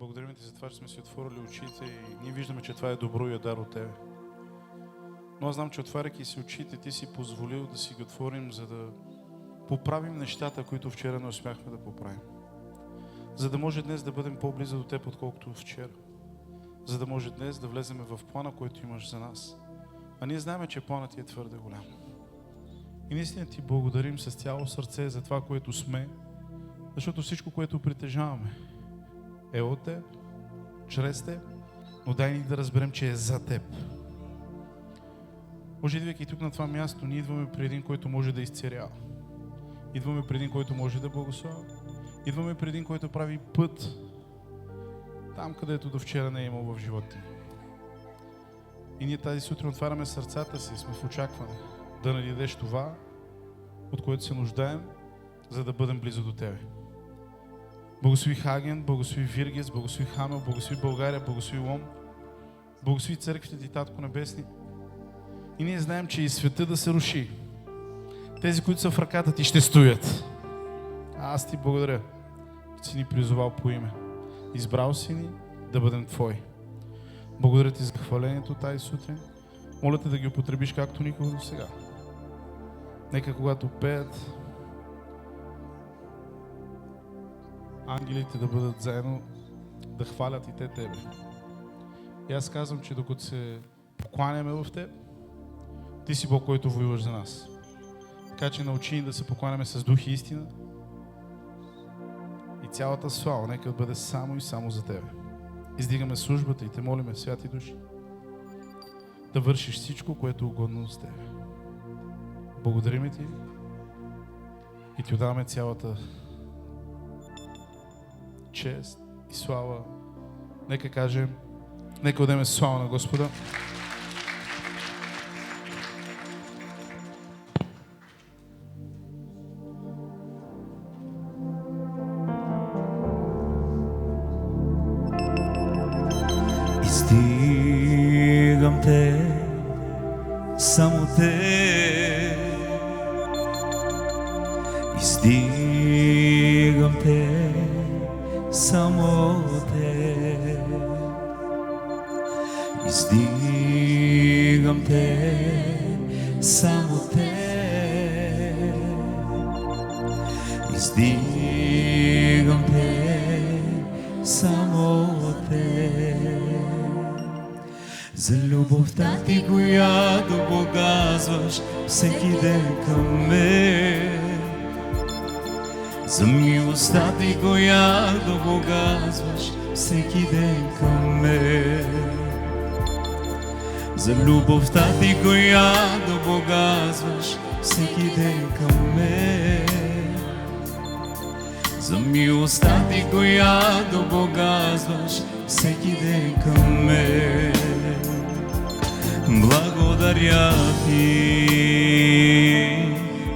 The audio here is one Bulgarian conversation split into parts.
благодарим Ти за това, че сме си отворили очите и ние виждаме, че това е добро и е дар от Тебе. Но аз знам, че отваряйки си очите, Ти си позволил да си ги отворим, за да поправим нещата, които вчера не успяхме да поправим. За да може днес да бъдем по-близо до Теб, отколкото вчера. За да може днес да влезем в плана, който имаш за нас. А ние знаем, че планът Ти е твърде голям. И наистина Ти благодарим с цяло сърце за това, което сме, защото всичко, което притежаваме, е от Теб, чрез Теб, но дай ни да разберем, че е за Теб. Може, идвайки тук на това място, ние идваме при един, който може да изцерява. Идваме при един, който може да благославя. Идваме при един, който прави път там, където до вчера не е имал в живота. И ние тази сутрин отваряме сърцата си, сме в очакване да ни дадеш това, от което се нуждаем, за да бъдем близо до Тебе. Благослови Хаген, благослови Виргес, благослови Хамел, благослови България, благослови Лом, благослови църквите Ти, Татко Небесни. И ние знаем, че и света да се руши. Тези, които са в ръката Ти, ще стоят. Аз Ти благодаря, че си ни призовал по име. Избрал си ни да бъдем Твои. Благодаря Ти за хвалението тази сутрин. Моля Те да ги употребиш както никога до сега. Нека когато пеят, ангелите да бъдат заедно, да хвалят и те Тебе. И аз казвам, че докато се покланяме в Теб, Ти си Бог, който воюваш за нас. Така че научи ни да се покланяме с дух и истина. И цялата слава нека да бъде само и само за Тебе. Издигаме службата и Те молиме, святи души, да вършиш всичко, което е угодно с Тебе. Благодарим Ти и Ти отдаваме цялата чест и слава. Нека кажем, нека отдадем слава на Господа. Издигам Те, само Те. Издигам Те, само Те. Издигам Те, само Те. Издигам Те, само Те. За любовта Ти, която показваш всеки ден към мен. За милостта Ти, която показваш всеки ден към мен. За любовта Ти, която показваш всеки ден към мен. За милостта Ти, която показваш всеки ден към мен. Благодаря Ти,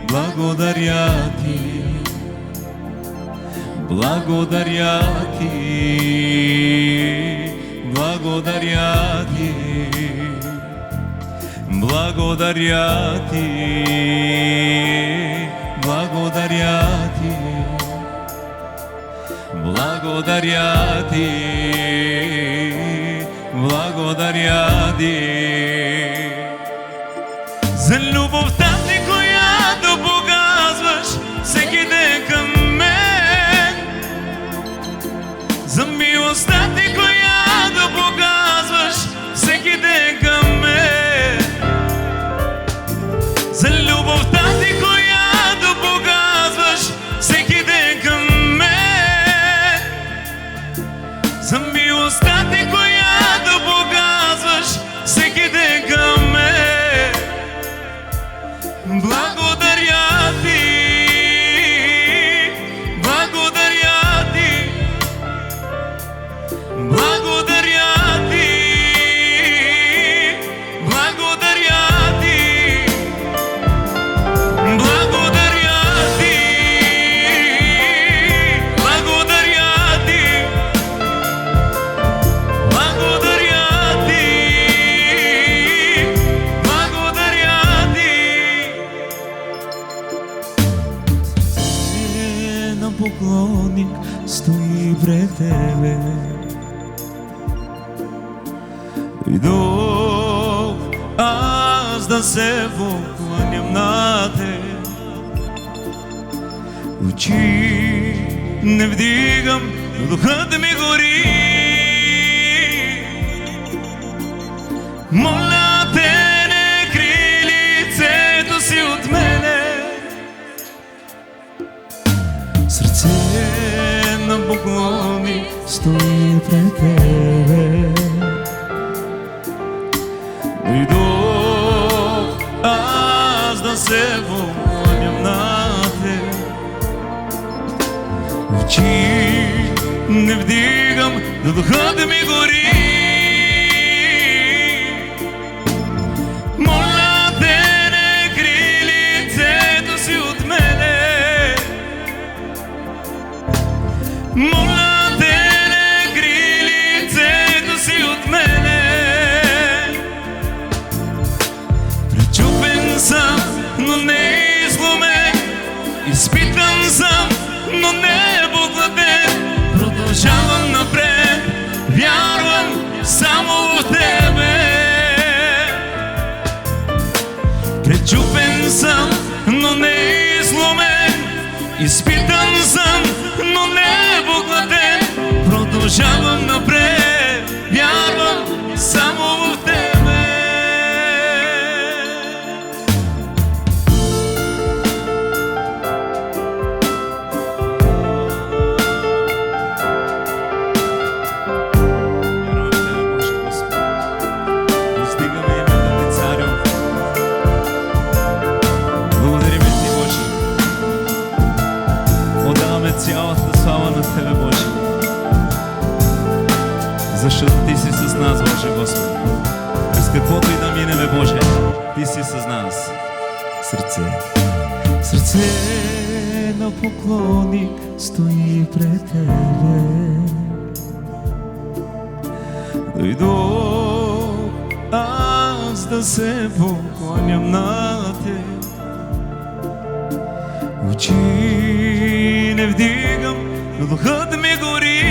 благодаря Ти, благодаря Ти, благодаря Ти, благодаря Ти, благодаря Ти, благодаря Ти, благодаря Ти. За любовта Ти, която показваш всеки ден към мен. За милостта Ти, която показваш всеки ден към мен. За любовта Ти, която показваш всеки ден към мен. За милостта Ти, която показваш всеки ден към мен. Благодаря Ти, благодаря Ти, благодаря Ти, благодаря Ти, благодаря Ти, благодаря Ти, благодаря Ти, благодаря Ти. Поклонник стои пред Тебе. Дойдох аз да се покланям на Теб. Очи не вдигам, но духът ми гори. Моля Те, не крий лицето си от мене. Сърце на поклони стои пред Тебе. Дойдох аз да се покланям на Теб. Очи не вдигам, но духът ми гори. Моля Те, не крий лицето си от мене. Моля Те, не крий лицето си от мене. Пречупен съм, но не изломен. Изпитан съм, но не обладен. Продължавам напред, вярвам само в Тебе. Пречупен съм, но не изломен. Изпитан съм, но не обладен. Продължавам напред, вярвам само в Тебе. Цялата слава на Тебе, Боже, защото Ти си с нас, Боже Господи. През каквото и да минеме, Боже, Ти си с нас. Сърце на поклони стои пред Тебе. Дойдох аз да се поклоням на Теб. Очи не вдигам, но духът ми гори.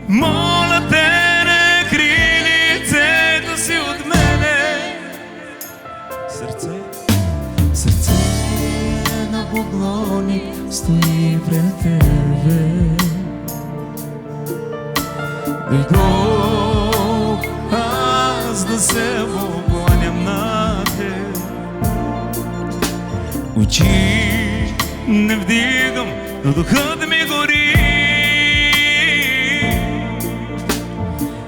Моля Те, не крий лицето си от мене. Сърце на поклони стои пред Тебе. Дойдох аз да се поклоням на Теб. Очи не вдигам, но духът ми гори.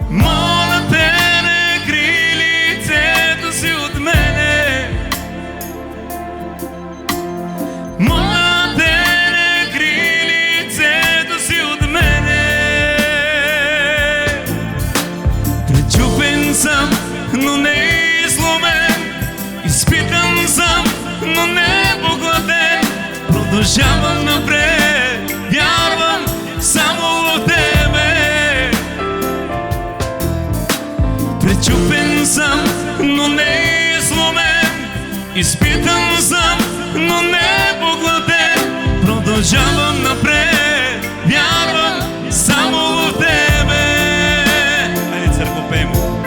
Моля Те, не крий лицето си от мене. Моля Те, не крий лицето си от мене. Пречупен съм, но не изломен. Изпитан съм, но не погладен. Продължавам напред, вярвам само в Тебе. Пречупен съм, но не изломен. Изпитан съм, но не погладен. Продължавам напред, вярвам само в Тебе. Хайде, църква, пей му.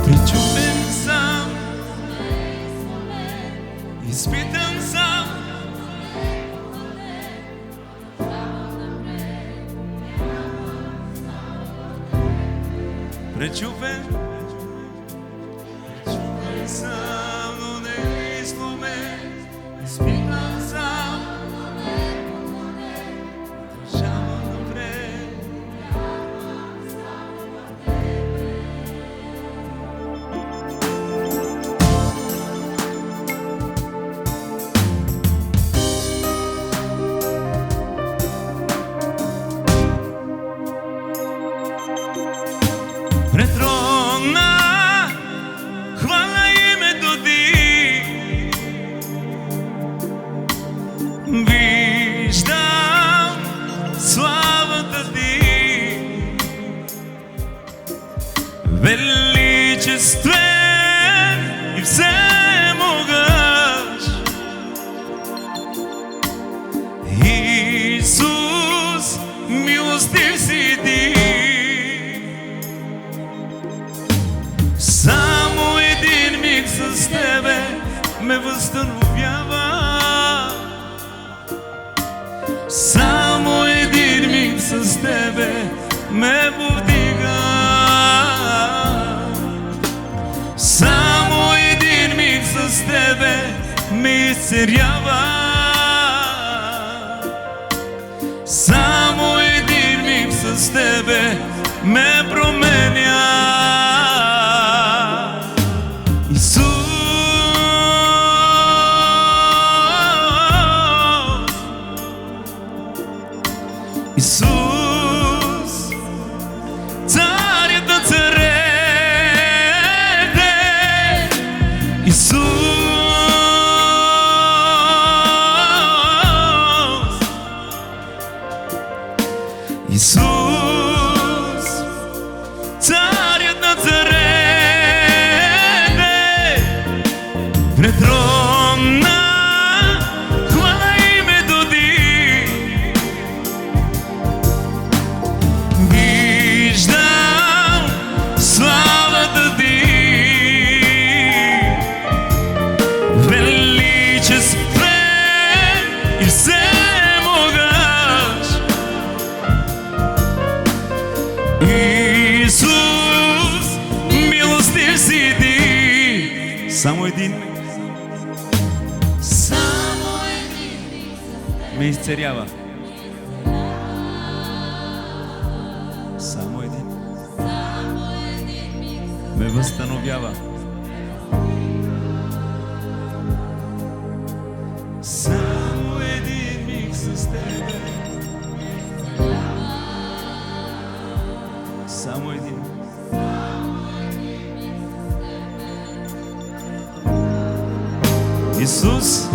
Пречупен съм, изпитан съм. Пречупен съм, но не изломен. Изпитан съм, продължавам напред. Пред трона, хваля името с Тебе ме възстановява. Само един миг с Тебе ме повдига. Само един миг с Тебе ме изцерява. Само един миг с Тебе ме променя. Исус, Исус, царят на царете. Исус, Исус, царят на царете, пред трон на хвала името Ти. Виждам славата Ти, величествен и всемогъщ. Исус, милостив си Ти. Само един ме изцерява. Само един ме възстановява. Само един миг с Тебе. Само един. Исус,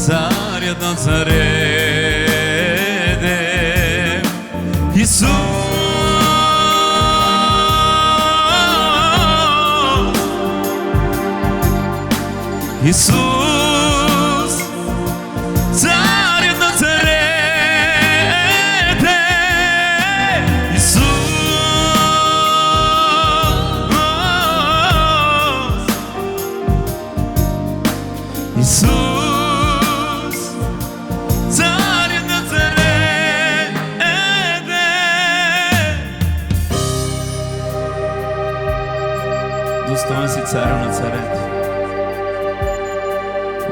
царят на царете. Исус, Исус, царят на царете. Исус, Исус, царят на царете. Достоен си, царю на царете.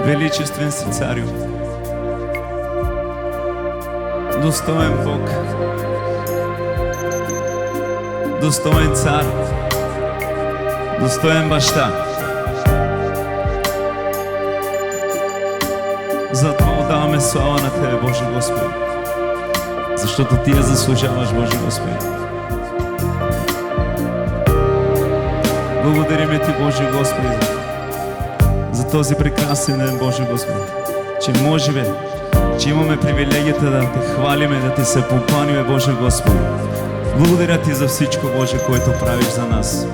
Величествен си, царю. Достоен Бог. Достоен цар. Достоен баща. Затова отдаваме слава на Тебе, Боже Господи, защото Ти я заслужаваш, Боже Господи. Благодариме Ти, Боже Господи, за този прекрасен ден, Боже Господи, че можем, че имаме привилегията да Те хвалиме, да Ти се поклониме, Боже Господи. Благодаря Ти за всичко, Боже, което правиш за нас.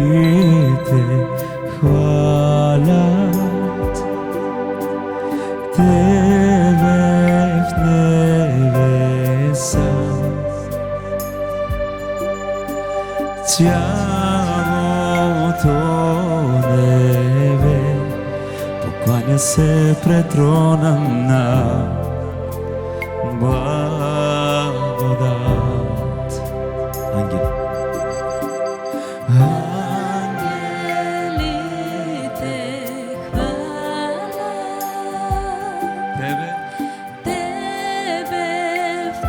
Ангелите хвалят Тебе в небеса. Цялото небе покланя се пред трона на благодат. Ангел. Ангелите хвалят Тебе Тебе в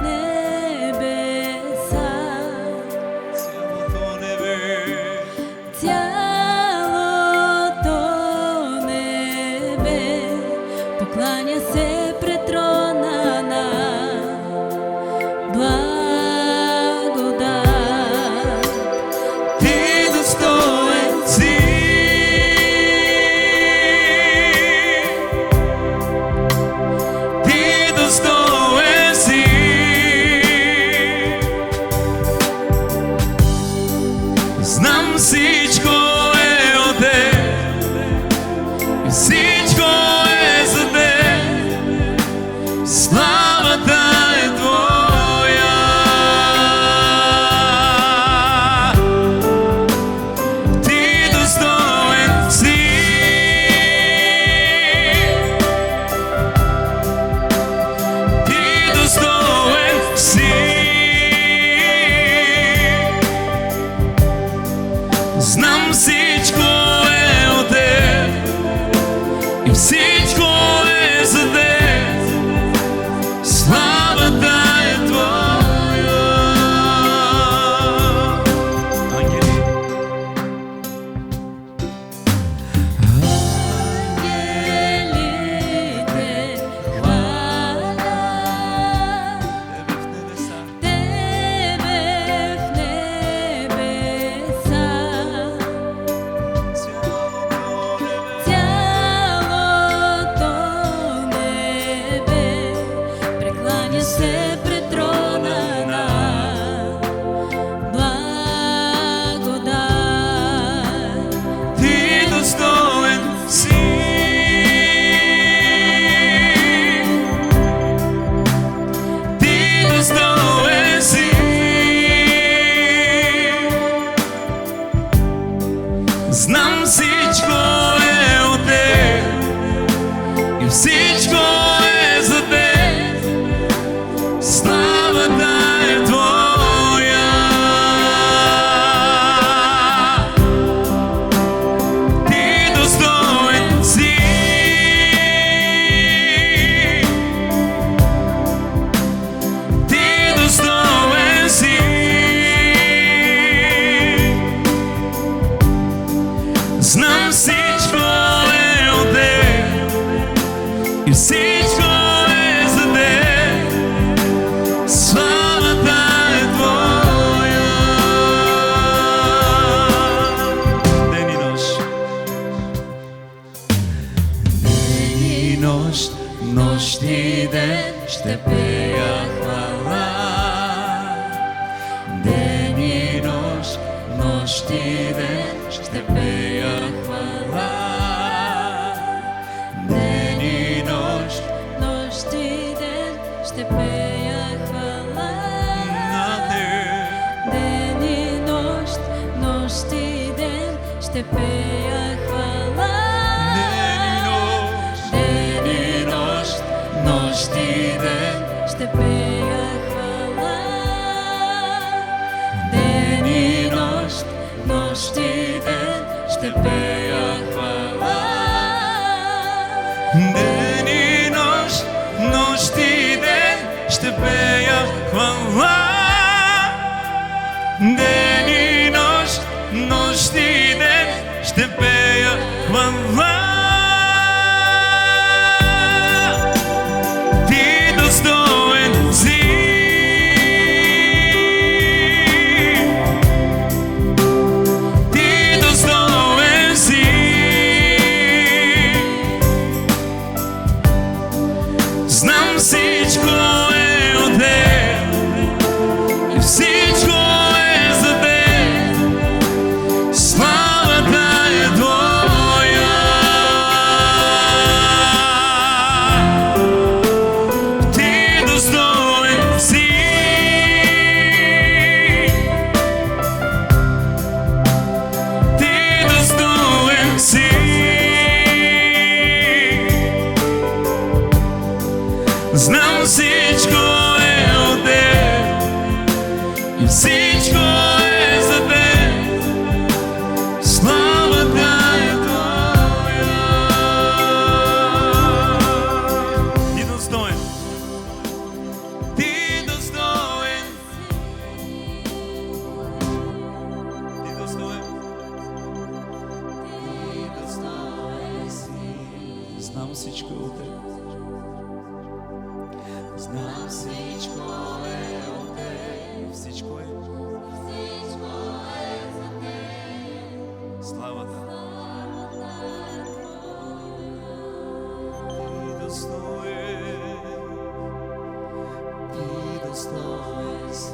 славата е Твоя. Ти достоен си, Ти достоен си. Знам всичко е от Теб и всичко е за Теб. Славата е Твоя. Ден и нощ, ден и нощ, нощ и ден ще пея хвала. Ден и нощ, нощ и ден ще пея хвала. Ден и нощ, нощ и ден ще пея хвала. на Теб. Ден и нощ, нощ и ден ще пея хвала. Ден и нощ, нощ и ден ще пея хвала. Ден и нощ, нощ и ден ще пея хвала. Ден и нощ, нощ и ден ще пея хвала. Ден и нощ, нощ и ден ще пея хвала. Ти достоен си, Ти достоен си. Знам всичко е от Теб и всичко е за Теб. Славата е Твоя. Ти достоен си, Ти достоен си. Знам всичко е от Теб и всичко е за Теб. Славата е Твоя. Ти достоен, Ти достоен, Ти достоен, Ти достоен си. Знам всичко е от Теб. Знам всичко е от Теб, всичко е за Теб. Славата. Ти достоен, Ти достоен си.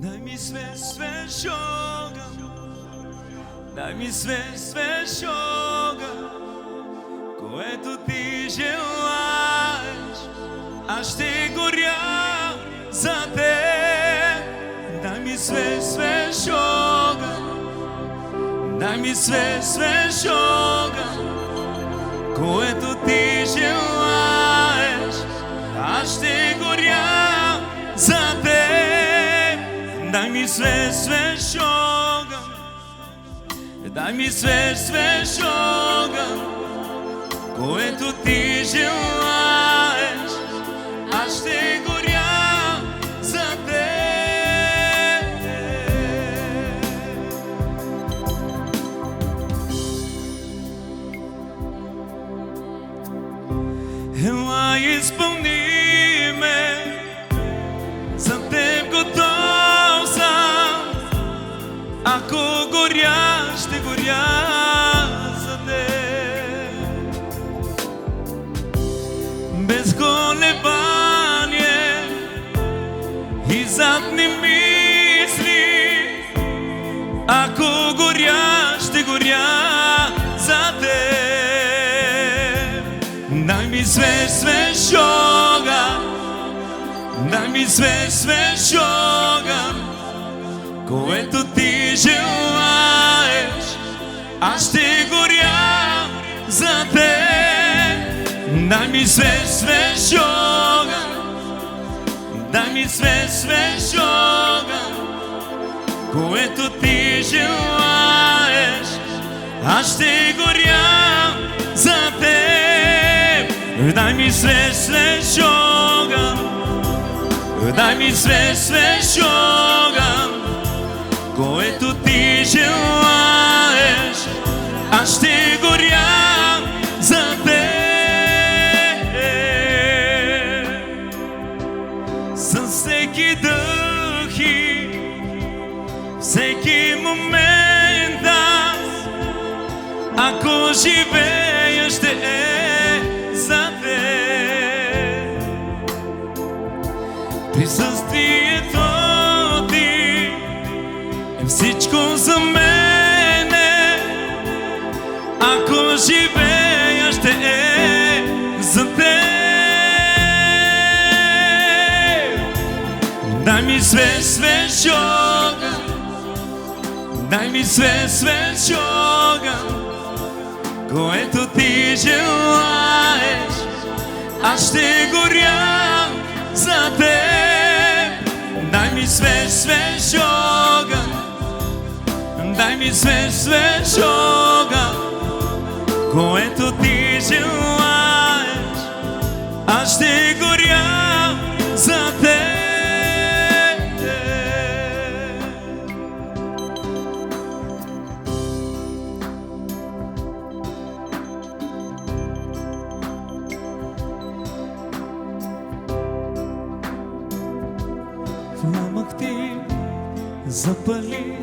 Дай ми свеж огън, дай ми свеж огън, което Ти желаеш, аз ще горя за Теб. Дай ми свеж огън, дай ми свеж огън, което Ти желаеш, аз ще горя за Теб. Дай ми свеж огън, дай ми свеж огън, което Ти желаеш, аз ще горя за Теб. Ела, изпълни ме, за Теб готов съм. Ако горя, ще горя за Теб. Без колебание и задни мисли, ми свеж огън, което ти желаеш, аз ще горя за теб. Дай ми свеж огън, дай ми свеж огън, което ти желаеш, аз ще горя за теб. Дай ми свеж огън, дай ми свеж огън, което ти желаеш, аз ще горя за теб. С всеки дъх и всеки момент аз, ако живея, ще е за теб. Присъствието ти е всичко за мене, ако живея, ще е за теб. Дай ми свеж огън, дай ми свеж огън, което ти желаеш, аз ще горя за теб. Дай ми свеж огън, дай ми свеж огън, което ти желаеш, аз ще горя за теб. Пламък ти запали,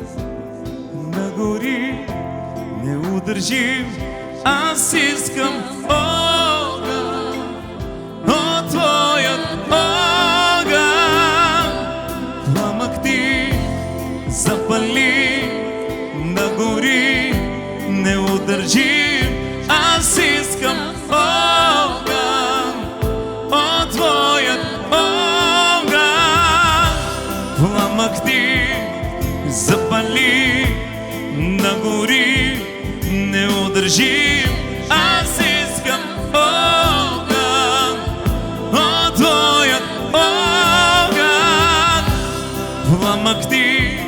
нагори, неудържим, аз искам огън от твоят огън. Пламък ти запали, нагори, неудържим, аз искам огън от твоят огън. Пламък ти запали, нагори, неудържим, аз искам огън от твоят огън. Пламък ти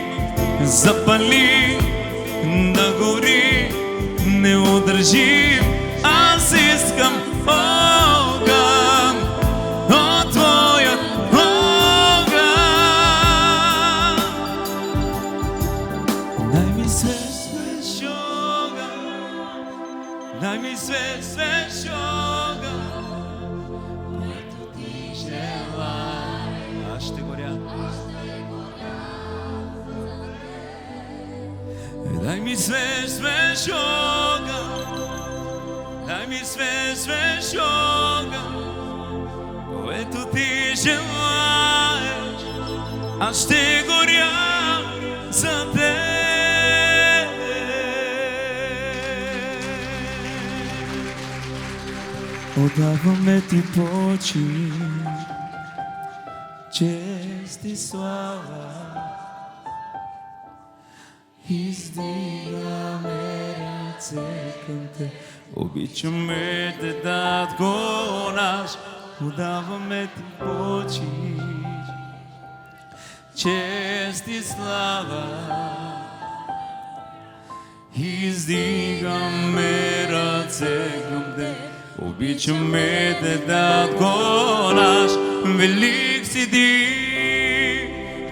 запали, нагори, неудържим, аз искам огън от твоят огън. Дай ми свеж огън, дай ми свеж огън, който ти желаеш, аз ще горя. Дай ми свеж огън, дай ми свеж огън, което ти желаеш, аз ще горя за теб. Отдаваме ти почит, чест и слава, издигаме ръце към те. Обичаме те, Татко наш, отдаваме ти почит, чест и слава, издигаме ръце към те. Обичаме те, Татко наш, велик си ти,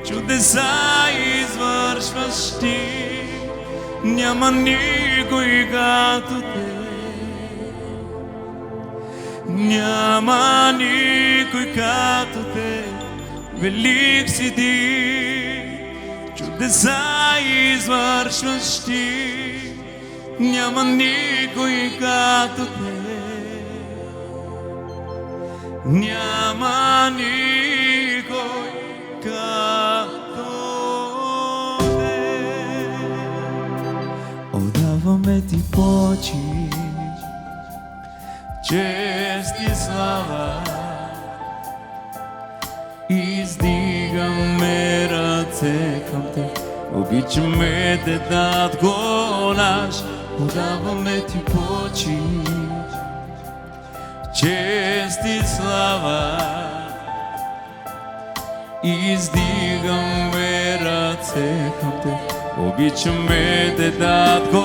чудеса извършваш ти, няма никой като те. Няма никой като те, велик си ти, чудеса извършваш ти, няма никой като те. Няма никой като те. Отдаваме ти почит, чест и слава, издигаме ръце към Теб. Обичаме Те, Татко наш, отдаваме Ти почит, чест и слава. Издигаме ръце към Теб. Обичаме Те, Татко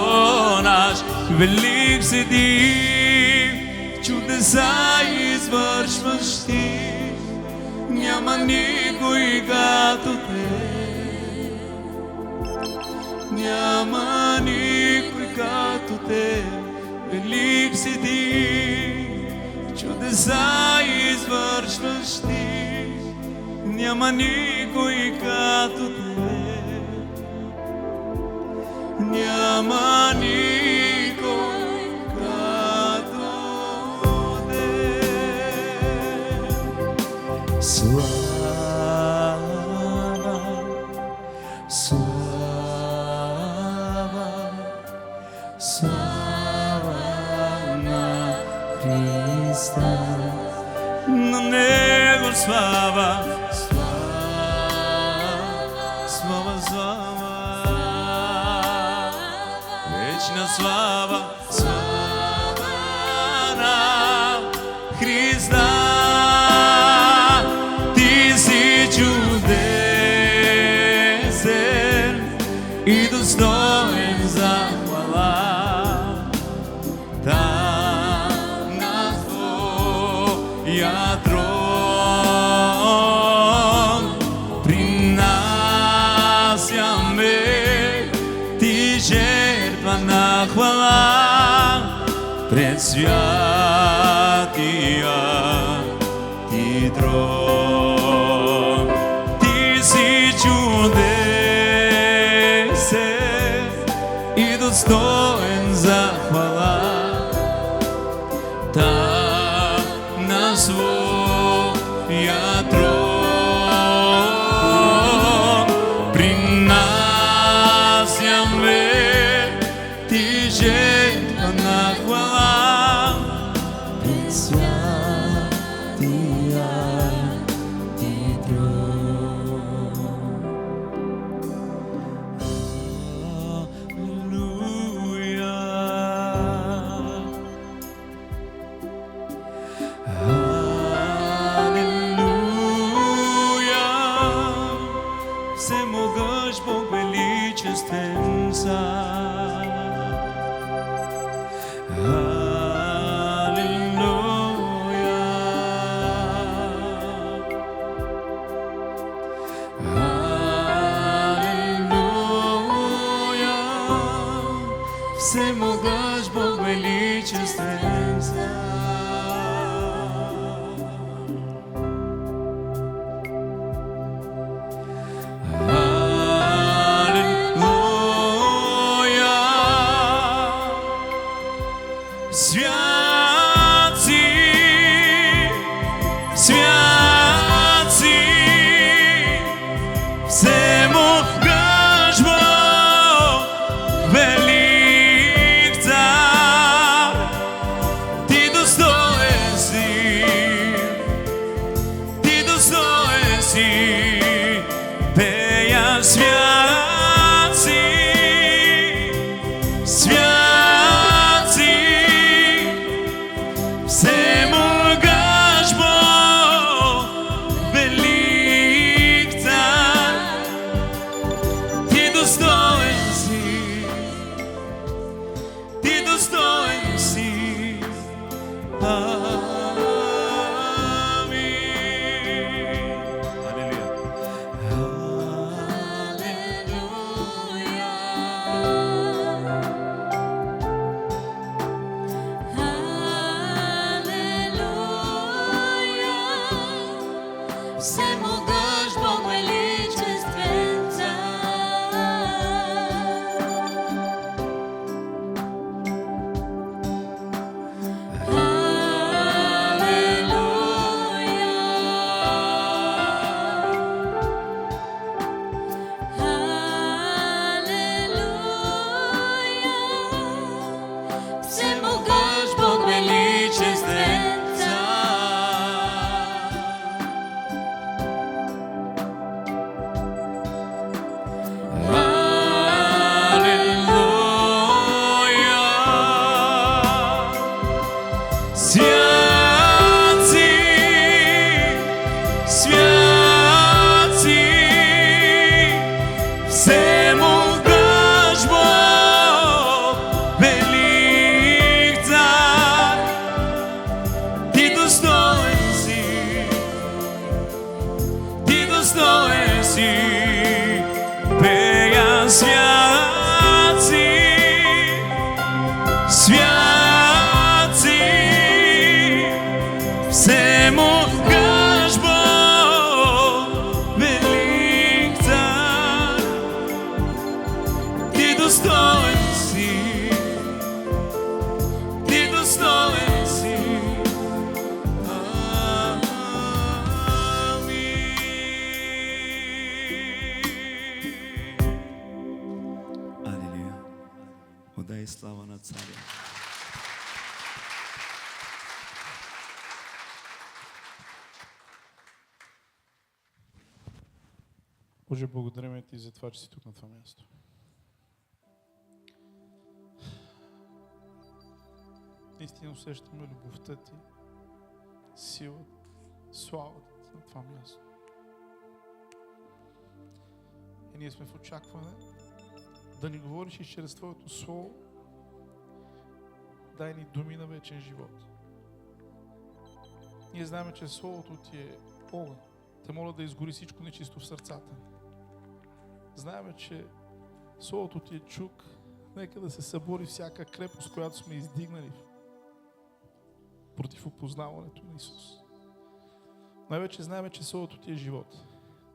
наш, велик си Ти, чудеса извършваш Ти, няма никой като Теб, няма никой като Теб, велик си Ти, чудеса извършваш Ти, няма никой като Теб, няма никой като Теб. Слава, слава, слава на Христа, на Него слава, слава, слава, вечна слава, слава на Христа. Ти си чудесен и достоен за хвала. Там на Твоя трон принасяме Ти жертва на хвала пред святия Ти трон. Ти си чудесен и достоен за хвала. Там на своя трон принасяме Ти жертва на хвала пред святия Ти трон. Алелуя, всемогъщ Бог, величествен Цар. Алелуя, алелуя, всемогъщ Бог, величествен Цар. Свят си, свят си, всемогъщ Бог, велик Цар. Ти достоен достоен си, ти достоен си. Алелуя. Отдай слава на Царя. Боже, благодарим Ти за това, че си тук на това място. Наистина усещаме любовта Ти, силата, славата Ти на това място. И ние сме в очакване да ни говориш и чрез Твоето Слово. Дай ни думи на вечен живот. Ние знаем, че Словото Ти е огън. Те моля да изгори всичко нечисто в сърцата ни. Знаем, че Словото Ти е чук. Нека да се събори всяка крепост, която сме издигнали против опознаването на Исус. Най-вече знаем, че Словото Ти е живот.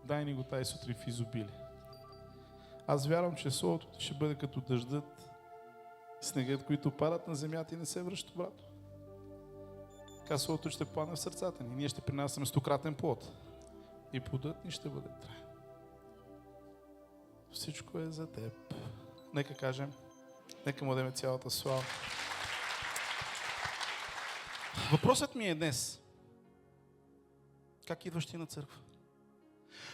Дай ни го тази сутрин в изобилие. Аз вярвам, че Словото Ти ще бъде като дъждът, снегът, които падат на земята и не се връщат обратно. Така Словото ще падне в сърцата ни. Ние ще принасяме 100-кратен плод. И плодът ни ще бъде траен. Всичко е за Теб. Нека кажем, нека му дадем цялата слава. Въпросът ми е днес. Как идваш ти на църква?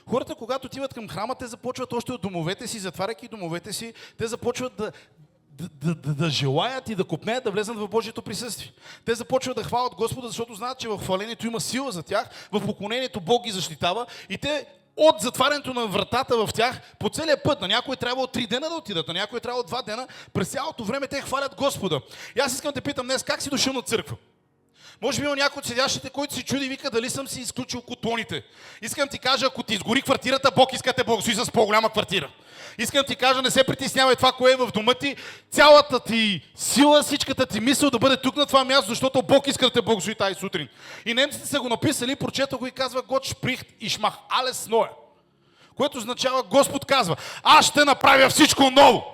Хората, когато отиват към храма, те започват още от домовете си, затваряйки домовете си, те започват да желаят и да копнеят да влезнат в Божието присъствие. Те започват да хвалят Господа, защото знаят, че в хвалението има сила за тях, в поклонението Бог ги защитава и те от затварянето на вратата в тях по целия път, на някой трябва от 3 дена да отидат, на някой трябва от 2 дена, през цялото време те хвалят Господа. И аз искам да те питам днес, как си дошъл на църква? Може би има някой от седящите, който си чуди и вика дали съм си изключил котлоните. Искам ти кажа, ако ти изгори квартирата, Бог иска те благослови с по-голяма квартира. Искам ти кажа, не се притеснявай това, кое е в дома ти. Цялата ти сила, всичката ти мисъл да бъде тук на това място, защото Бог иска да те благослови тази сутрин. И немците са го написали, прочета го и казва Gott spricht, ich mach alles neu. Което означава Господ казва, аз ще направя всичко ново.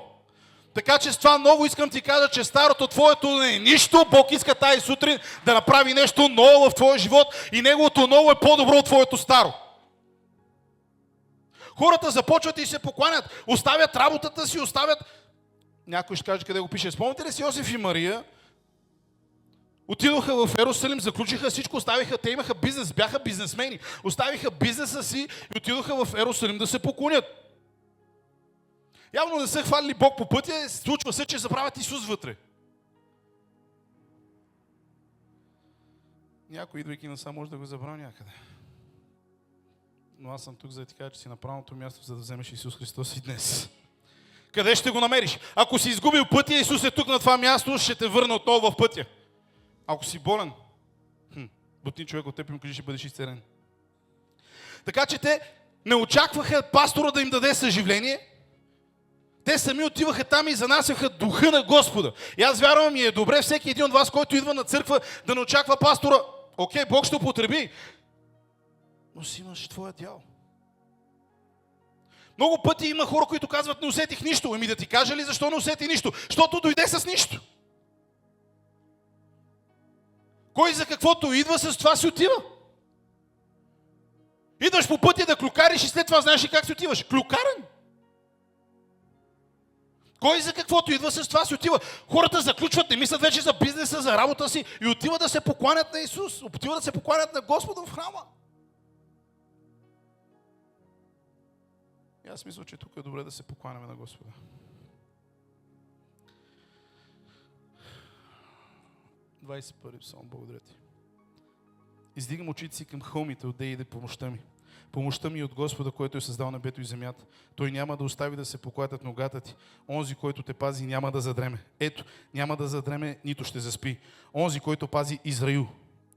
Така че с това ново искам ти кажа, че старото твоето не е нищо. Бог иска тази сутрин да направи нещо ново в твоя живот и неговото ново е по-добро от твоето старо. Хората започват и се покланят, оставят работата си, оставят... Някой ще каже къде го пише. Спомните ли си Йосиф и Мария? Отидоха в Ерусалим, заключиха всичко, оставиха, те имаха бизнес, бяха бизнесмени. Оставиха бизнеса си и отидоха в Ерусалим да се поклонят. Явно не са хвалили Бог по пътя, случва се, че забравят Исус вътре. Някой, идвайки насам, може да го забравя някъде. Но аз съм тук, за да ти кажа, че си на правилното място, за да вземеш Исус Христос и днес. Къде ще го намериш? Ако си изгубил пътя, Исус е тук на това място, ще те върне отново в пътя. Ако си болен, бутни човек от теб и му кажи, ще бъдеш изцелен. Така че те не очакваха пастора да им даде съживление. Те сами отиваха там и занасяха духа на Господа. И аз вярвам и е добре всеки един от вас, който идва на църква, да не очаква пастора. Окей, Бог ще употреби. Но си имаш твоя дял. Много пъти има хора, които казват, не усетих нищо. Ами да ти кажа ли защо не усети нищо? Защото дойде с нищо. Кой за каквото идва, с това си отива. Идваш по пътя да клюкариш и след това знаеш ли как си отиваш? Клюкарен. Кой за каквото идва, с това си отива. Хората заключват, не мислят вече за бизнеса, за работа си и отиват да се покланят на Исус. Отиват да се покланят на Господа в храма. И аз мисля, че тук е добре да се покланяме на Господа. Двадесет псалм, благодаря ти. Издигам очите си към хълмите, отде иде помощта ми. Помощта ми от Господа, който е създал небето и земята. Той няма да остави да се поклатят ногата ти. Онзи, който те пази, няма да задреме. Ето, няма да задреме, нито ще заспи. Онзи, който пази Израил.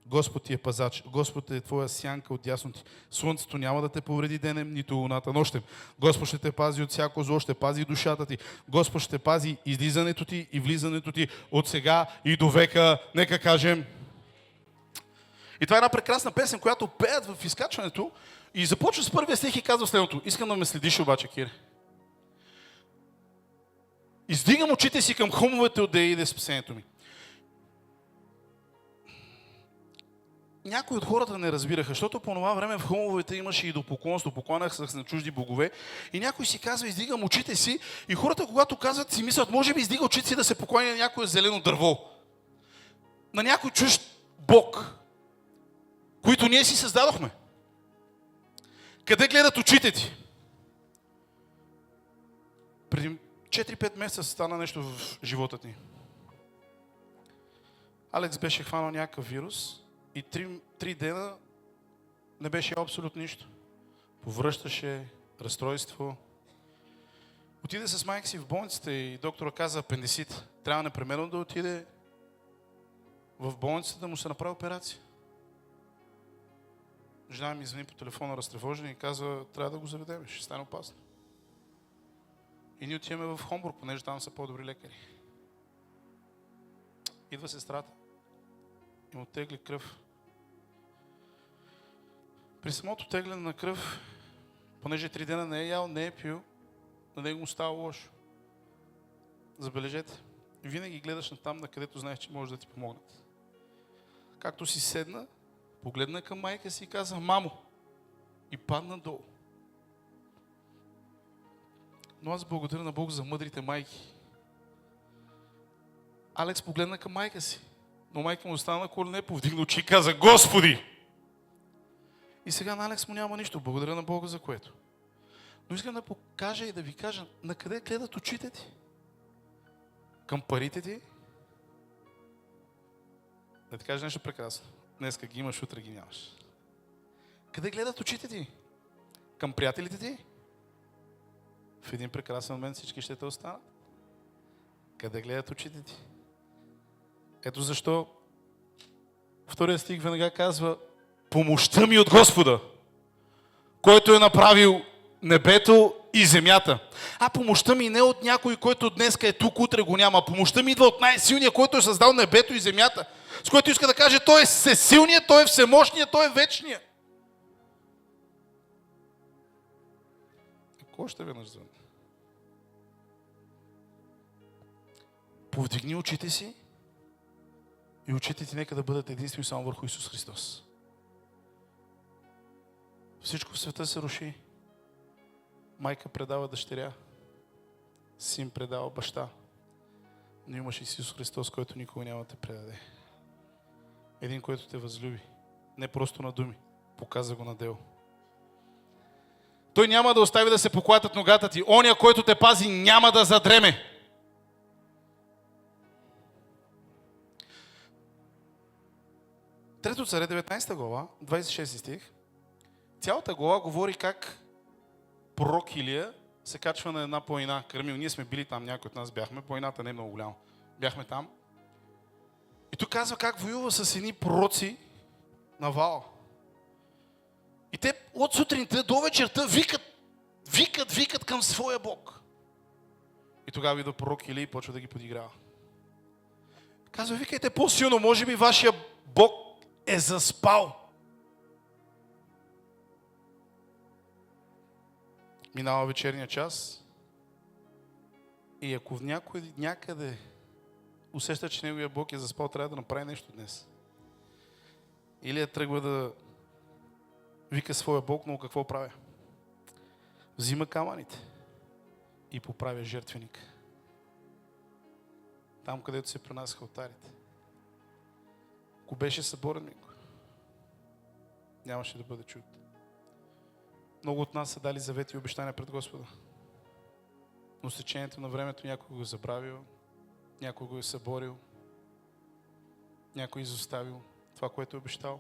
Господ ти е пазач. Господ е твоя сянка от дясно ти. Слънцето няма да те повреди денем, нито луната нощем. Господ ще те пази от всяко зло, ще пази душата ти. Господ ще пази излизането ти и влизането ти от сега и до века. Нека кажем. И това е една прекрасна песен, която пеят в изкачването. И започва с първия стих и казва следното. Искам да ме следиш обаче, Кире. Издигам очите си към хълмовете, отде иде спасението ми. Някои от хората не разбираха, защото по това време в хълмовете имаше идолопоклонство, покланяха се на чужди богове. И някой си казва, издигам очите си, и хората, когато казват, си мислят, може би издига очите си да се покланя на някое зелено дърво. На някой чужд бог, които ние си създадохме. Къде гледат очите ти? Преди 4-5 месеца стана нещо в живота ни. Алекс беше хванал някакъв вирус и 3 дена не беше абсолютно нищо. Повръщаше, разстройство. Отиде с майка си в болницата и доктора каза апендицит. Трябва непременно да отиде в болницата да му се направи операция. Жена ми звъни по телефона разтревожена и казва, трябва да го заведем, ще стане опасно. И ние отиваме в Хомбург, понеже там са по-добри лекари. Идва сестрата и му тегли кръв. При самото тегляне на кръв, понеже 3 дена не е ял, не е пил, на него му става лошо. Забележете, винаги гледаш на там, на където знаеш, че може да ти помогнат. Както си седна, погледна към майка си и каза, мамо, и падна долу. Но аз благодаря на Бог за мъдрите майки. Алекс погледна към майка си, но майка му остана на колене, повдигна очи и каза, Господи! И сега на Алекс му няма нищо, благодаря на Бога за което. Но искам да покажа и да ви кажа, на къде гледат очите ти? Към парите ти? Да ти кажа нещо прекрасно. Днеска ги имаш, утре ги нямаш. Къде гледат очите ти? Към приятелите ти? В един прекрасен момент всички ще те останат. Къде гледат очите ти? Ето защо втория стих веднага казва, помощта ми от Господа, който е направил небето и земята. А помощта ми не от някой, който днеска е тук, утре го няма. Помощта ми идва от най-силния, който е създал небето и земята. С което иска да каже, той е всесилният, той е всемощният, той е вечният. Кой ще веднъж звън? Повдигни очите си и очите ти нека да бъдат единствено само върху Исус Христос. Всичко в света се руши. Майка предава дъщеря, син предава баща, но имаш Исус Христос, който никога няма да те предаде. Един, който те възлюби. Не просто на думи, показа го на дело. Той няма да остави да се поклатят ногата ти. Оня, който те пази, няма да задреме. Трето царе, 19 глава, 26 стих. Цялата глава говори как пророк Илия се качва на една планина, Кармил. Ние сме били там, някои от нас бяхме, планината не е много голяма. Бяхме там. И тук казва как воюва с едни пророци на Ваал. И те от сутринта до вечерта викат към своя Бог. И тогава идва пророк Илия и почва да ги подиграва. Казва, викайте по-силно, може би вашия Бог е заспал. Минава вечерния час и ако някой някъде усеща, че неговия Бог е заспал, трябва да направи нещо днес. Илия тръгва да вика своя Бог, но какво правя? Взима камъните и поправя жертвеник. Там, където се пренасяха алтарите. Ако беше съборен, нямаше да бъде чут. Много от нас са дали завети и обещания пред Господа. Но с течението на времето някой го е забравил, някой го е съборил, някой изоставил това, което е обещал.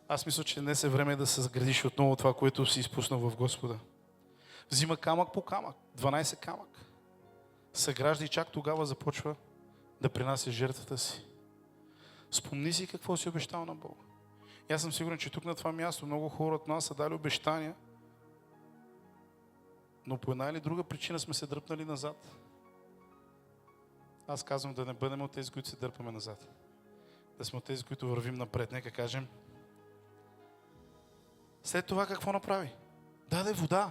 Аз мисля, че днес е време да се заградиш отново това, което си изпуснал в Господа. Взима камък по камък, 12 камък. Съгражда и чак тогава започва да принася жертвата си. Спомни си какво си обещал на Бога. И аз съм сигурен, че тук на това място много хора от нас са дали обещания, но по една или друга причина сме се дръпнали назад. Аз казвам да не бъдем от тези, които се дърпаме назад. Да сме от тези, които вървим напред. Нека кажем. След това какво направи? Даде вода.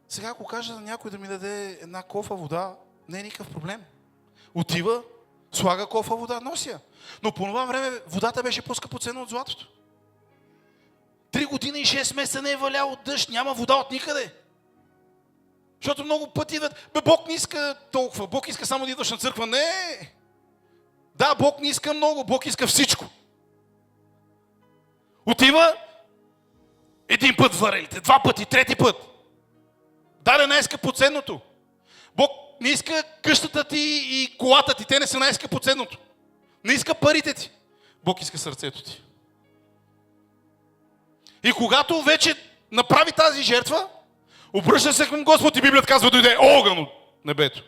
Сега, ако кажа на някой да ми даде една кофа вода, не е никакъв проблем. Отива, слага кофа вода, носи я. Но по това време водата беше по-скъпоценна от златото. 3 години и 6 месеца не е валял от дъжд, няма вода от никъде. Защото много пъти идват, Бог не иска толкова, Бог иска само да идваш на църква. Не! Да, Бог не иска много, Бог иска всичко. Отива, 1 път варелите, 2 пъти, 3 път. Даде най-скъпоценното. Бог не иска къщата ти и колата ти, те не са най-скъпоценното. Не иска парите ти. Бог иска сърцето ти. И когато вече направи тази жертва, обръща се към Господ и Библията казва, дойде огън от небето.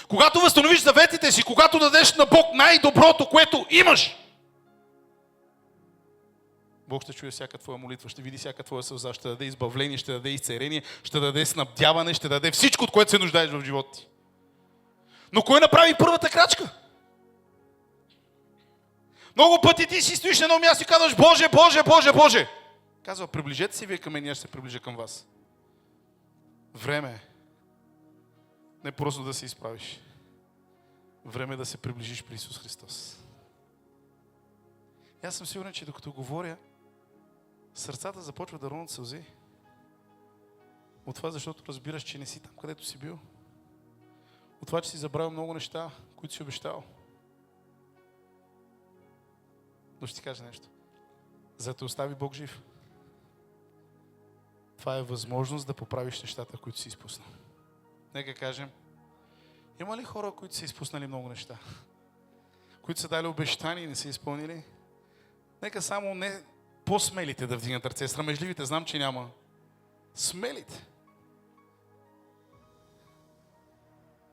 Когато възстановиш заветите си, когато дадеш на Бог най-доброто, което имаш, Бог ще чуе всяка твоя молитва, ще види всяка твоя сълза, ще даде избавление, ще даде изцеление, ще даде снабдяване, ще даде всичко, от което се нуждаеш в живота ти. Но кой направи първата крачка? Много пъти ти си стоиш на едно място и казваш, Боже, Боже, Боже, Боже. Казва, приближете се вие към мен и аз ще се приближа към вас. Време е. Не просто да се изправиш. Време е да се приближиш при Исус Христос. И аз съм сигурен, че докато говоря, сърцата започва да ронят сълзи. От това, защото разбираш, че не си там, където си бил. От това, че си забравил много неща, които си обещал. Но ще ти кажа нещо. За да те остави Бог жив. Това е възможност да поправиш нещата, които си изпуснал. Нека кажем, има ли хора, които са изпуснали много неща? Които са дали обещания и не са изпълнили? Нека само не по-смелите да вдигнат ръце. Срамежливите знам, че няма. Смелите.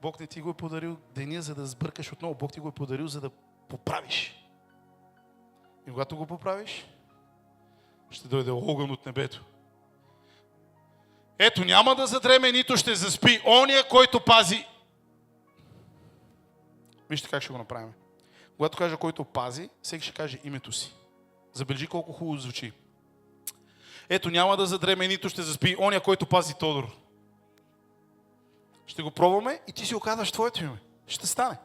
Бог не ти го е подарил деня, за да сбъркаш отново. Бог ти го е подарил, за да поправиш. И когато го поправиш, ще дойде огън от небето. Ето, няма да задреме, нито ще заспи ония, който пази. Вижте как ще го направим. Когато кажа който пази, всеки ще каже името си. Забележи колко хубаво звучи. Ето, няма да задреме, нито ще заспи ония, който пази Тодор. Ще го пробваме и ти си оказваш твоето име. Ще стане.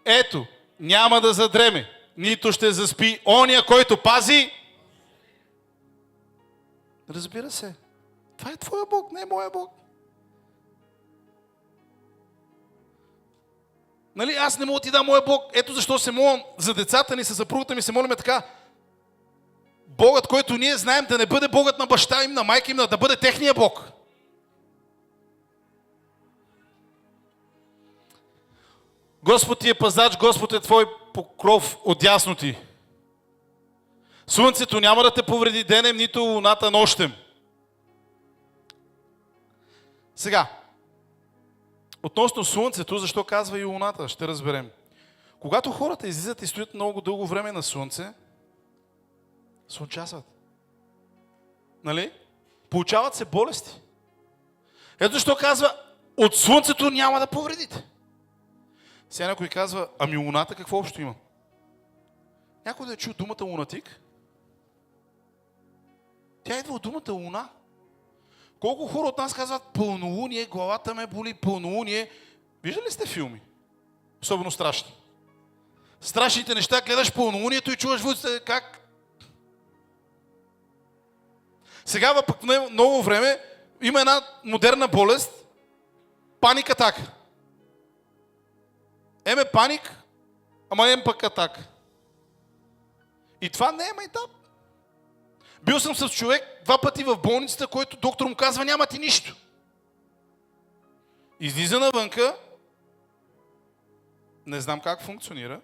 Ето, няма да задреме, нито ще заспи ония, който пази. Разбира се. Това е твоя Бог, не е моя Бог. Нали, аз не мога да ти дам моя Бог. Ето защо се молям за децата ни, със съпругата ми се молиме така. Богът, който ние знаем, да не бъде Богът на баща им, на майка им, да бъде техния Бог. Господ ти е пазач, Господ е твой покров отдясно ти. Слънцето няма да те повреди денем, нито луната нощем. Сега, относно слънцето, защо казва и луната, ще разберем. Когато хората излизат и стоят много дълго време на слънце, слънчасват. Нали? Получават се болести. Ето защо казва, от слънцето няма да повредите. Сега някой казва, ами луната какво общо има? Някой да е чул думата лунатик? Тя идва от думата луна. Колко хора от нас казват пълнолуние, главата ме боли, пълнолуние. Виждали сте филми? Особено страшни. Страшните неща, гледаш пълнолунието и чуваш вълците как. Сега пък в ново време има една модерна болест, паник атака. Еме паник, ама ем пък атака. И това не е майтап. Бил съм с човек 2 пъти в болницата, който доктор му казва, няма ти нищо. Излиза навънка, не знам как функционира.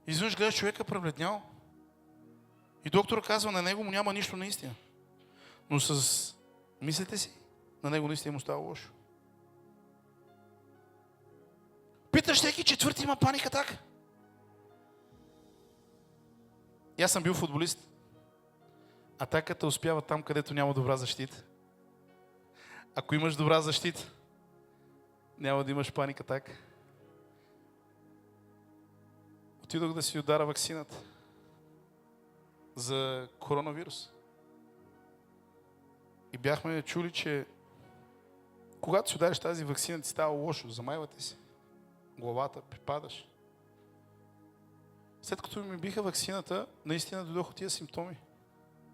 Изведнъж гледаш човека пребледнял. И доктор казва, на него му няма нищо наистина. Но с мислите си, на него наистина му става лошо. Питаш всеки четвърти има паник атака. И аз съм бил футболист. Атаката успява там, където няма добра защита. Ако имаш добра защита, няма да имаш паник атака. Отидох да си удара ваксината за коронавирус. И бяхме чули, че когато си удариш тази ваксина, ти става лошо, замайвате се. Главата, припадаш. След като ми биха ваксината, наистина дойдох от тия симптоми.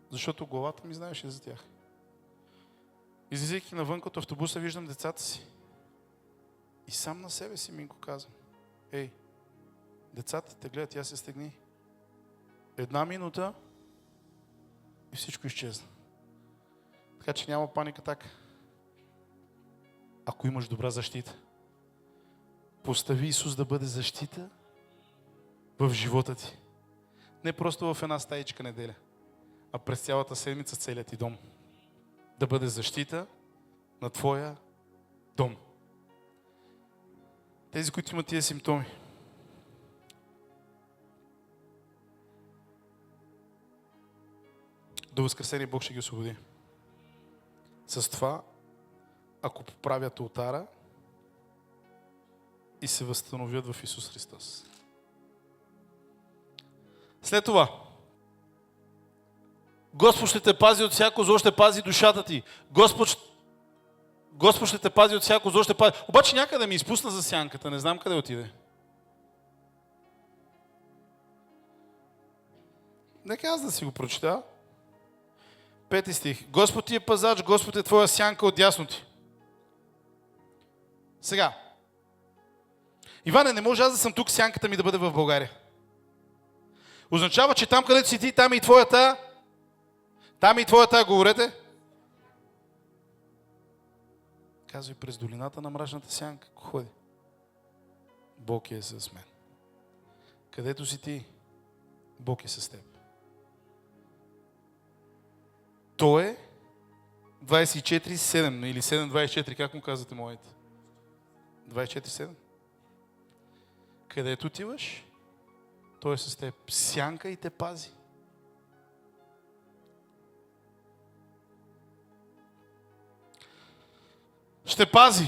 Защото главата ми знаеше за тях. Излизайки навън от автобуса, виждам децата си. И сам на себе си Минко казвам: ей, децата те гледат, я се стегни. 1 минута и всичко изчезна. Така че няма паника така. Ако имаш добра защита, постави Исус да бъде защита в живота ти. Не просто в една стаичка неделя, а през цялата седмица, целият ти дом. Да бъде защита на твоя дом. Тези, които имат тия симптоми, до възкресение Бог ще ги освободи. С това, ако поправят олтара и се възстановят в Исус Христос. След това, Господ ще те пази от всяко зло, ще пази душата ти. Господ ще те пази от всяко зло, ще пази. Обаче някъде ми изпусна за сянката, не знам къде отиде. Нека аз да си го прочета. 5 стих. Господ ти е пазач, Господ е твоя сянка от дясно ти. Сега. Иване, не може аз да съм тук, сянката ми да бъде в България. Означава, че там, където си ти, там е и твоята. Там е и твоята, говорете. Казвай, през долината на мрачната сянка ходи. Бог е с мен. Където си ти, Бог е с теб. То е 24-7 или 7-24, как му казвате моите? 24-7. Където отиваш, Той е с теб. Сянка и те пази. Ще пази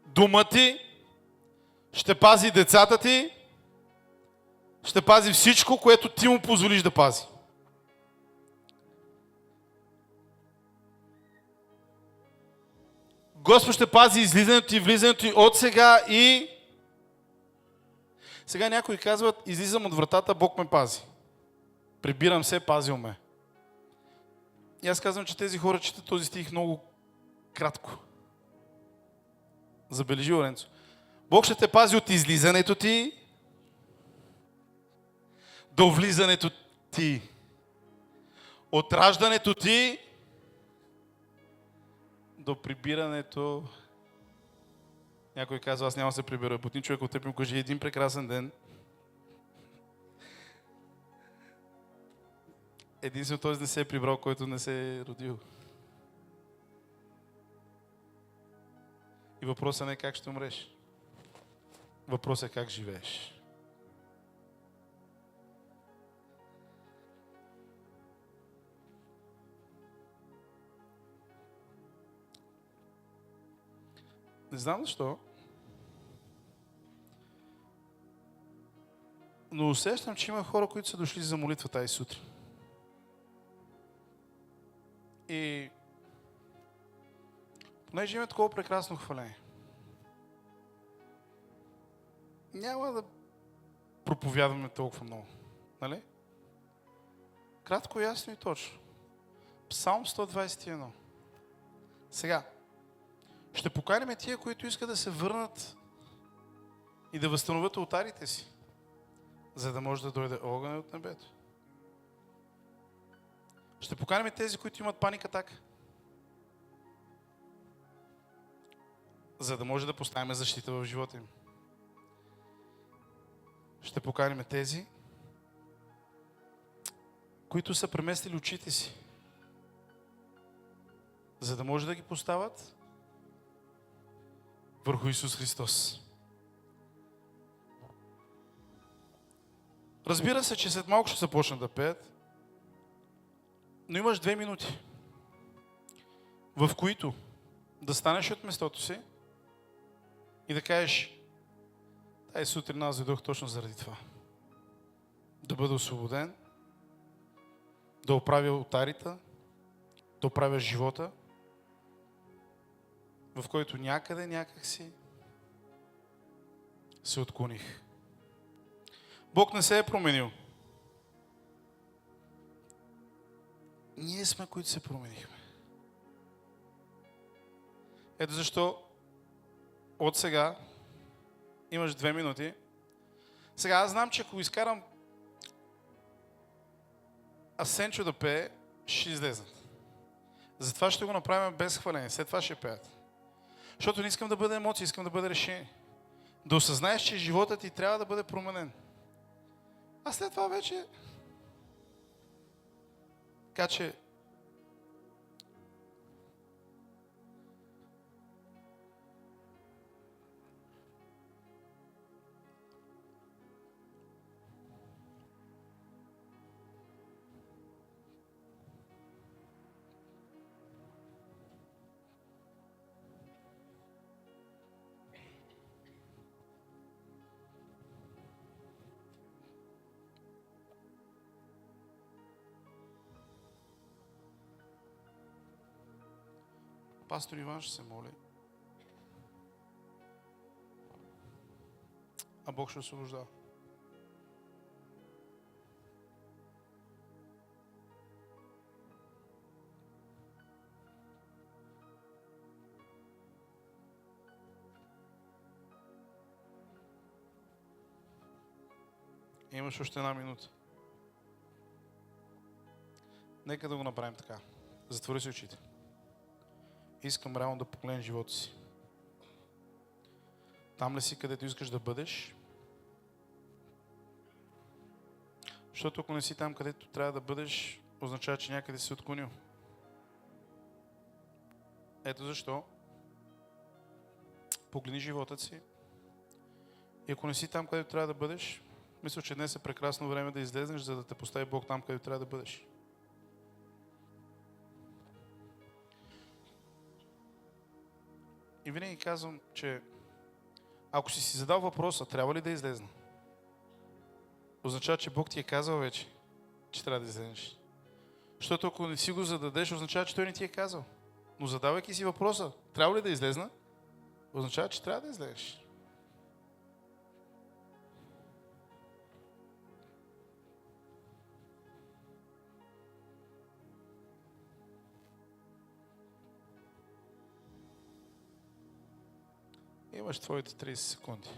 дома ти, ще пази децата ти, ще пази всичко, което ти му позволиш да пази. Господ ще пази излизането и влизането ти от сега и... Сега някои казват, излизам от вратата, Бог ме пази. Прибирам се, пазил ме. И аз казвам, че тези хора четат този стих много кратко. Забележи, Лоренцо. Бог ще те пази от излизането ти до влизането ти. От раждането ти до прибирането. Някой казва, аз няма да се прибира. Бутни човек от теб ми кажи един прекрасен ден. Единствено този не се е прибрал, който не се е родил. И въпросът не е как ще умреш. Въпросът е как живееш. Не знам защо, но усещам, че има хора, които са дошли за молитва тази сутрин. И понеже имаме такова прекрасно хваление, няма да проповядваме толкова много. Нали? Кратко, ясно и точно. Псалм 121. Сега, ще поканим тия, които искат да се върнат и да възстановят олтарите си, за да може да дойде огън от небето. Ще поканим тези, които имат паник атака, за да може да поставим защита в живота им. Ще поканим тези, които са преместили очите си, за да може да ги поставят върху Исус Христос. Разбира се, че след малко ще започнат да пеят, но имаш 2 минути, в които да станеш от местото си и да кажеш, тази сутрин аз дойдох точно заради това. Да бъда освободен, да оправя олтарите, То правя живота, в който някъде, някакси се отклоних. Бог не се е променил. Ние сме, които се променихме. Ето защо от сега имаш 2 минути. Сега аз знам, че ако изкарам Асенчо да пее, ще излезнат. Затова ще го направим без хваление. След това ще пеят. Защото не искам да бъде емоция, искам да бъде решение. Да осъзнаеш, че животът ти трябва да бъде променен. А след това вече... Така че... Пастор Иван ще се моли. А Бог ще освобождава. Имаш още 1 минута. Нека да го направим така. Затвори си очите. Искам реално да погледнеш живота си. Там ли си, където искаш да бъдеш? Защото ако не си там, където трябва да бъдеш, означава, че някъде си отклонил. Ето защо погледни живота си и ако не си там, където трябва да бъдеш, мисля, че днес е прекрасно време да излезнеш, за да те постави Бог там, където трябва да бъдеш. И винаги казвам, че ако си задал въпроса, трябва ли да излезна? Означава, че Бог ти е казал вече, че трябва да излезеш. Защото ако не си го зададеш, означава, че Той не ти е казал. Но задавайки си въпроса, трябва ли да излезна? Означава, че трябва да излезеш. Имаш твоите 30 секунди.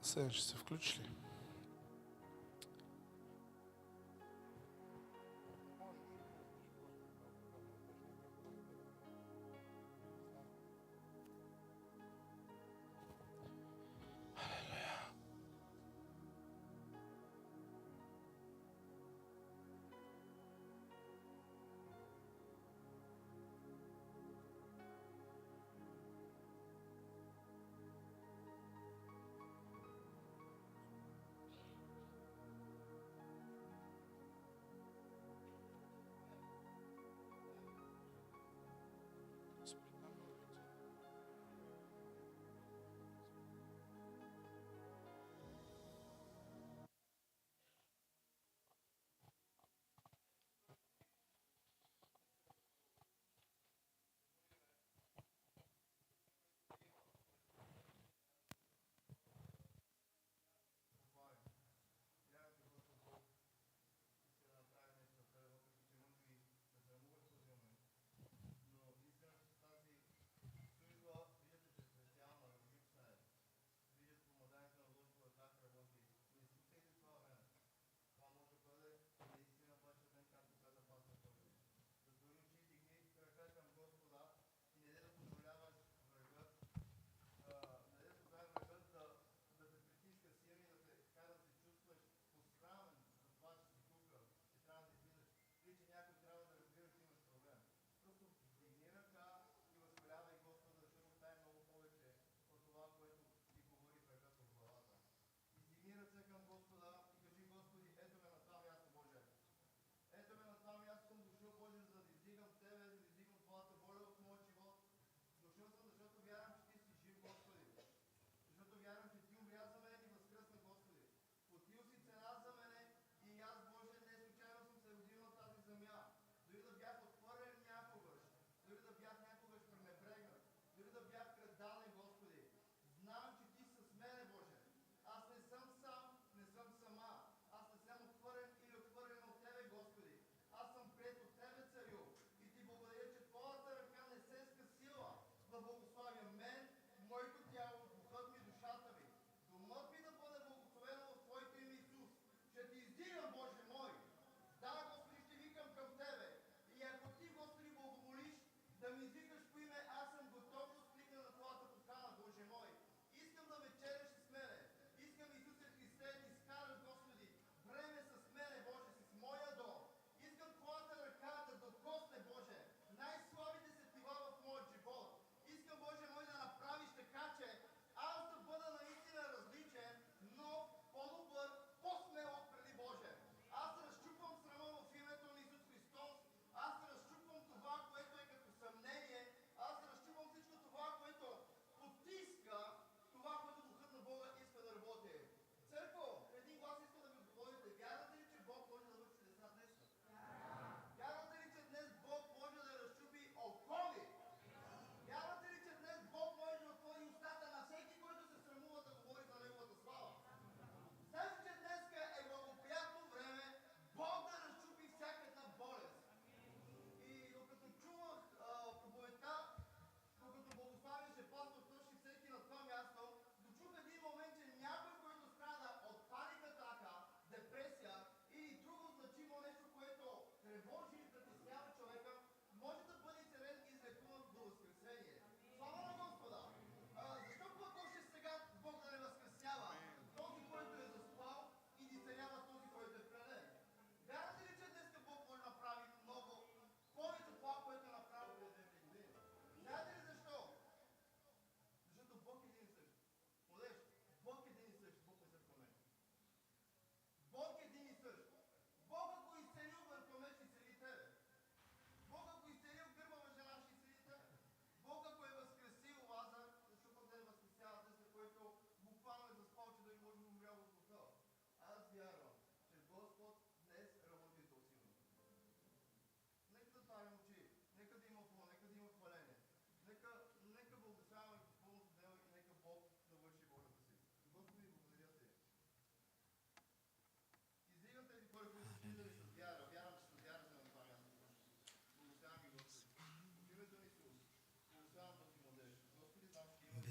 Сега ще се включи ли?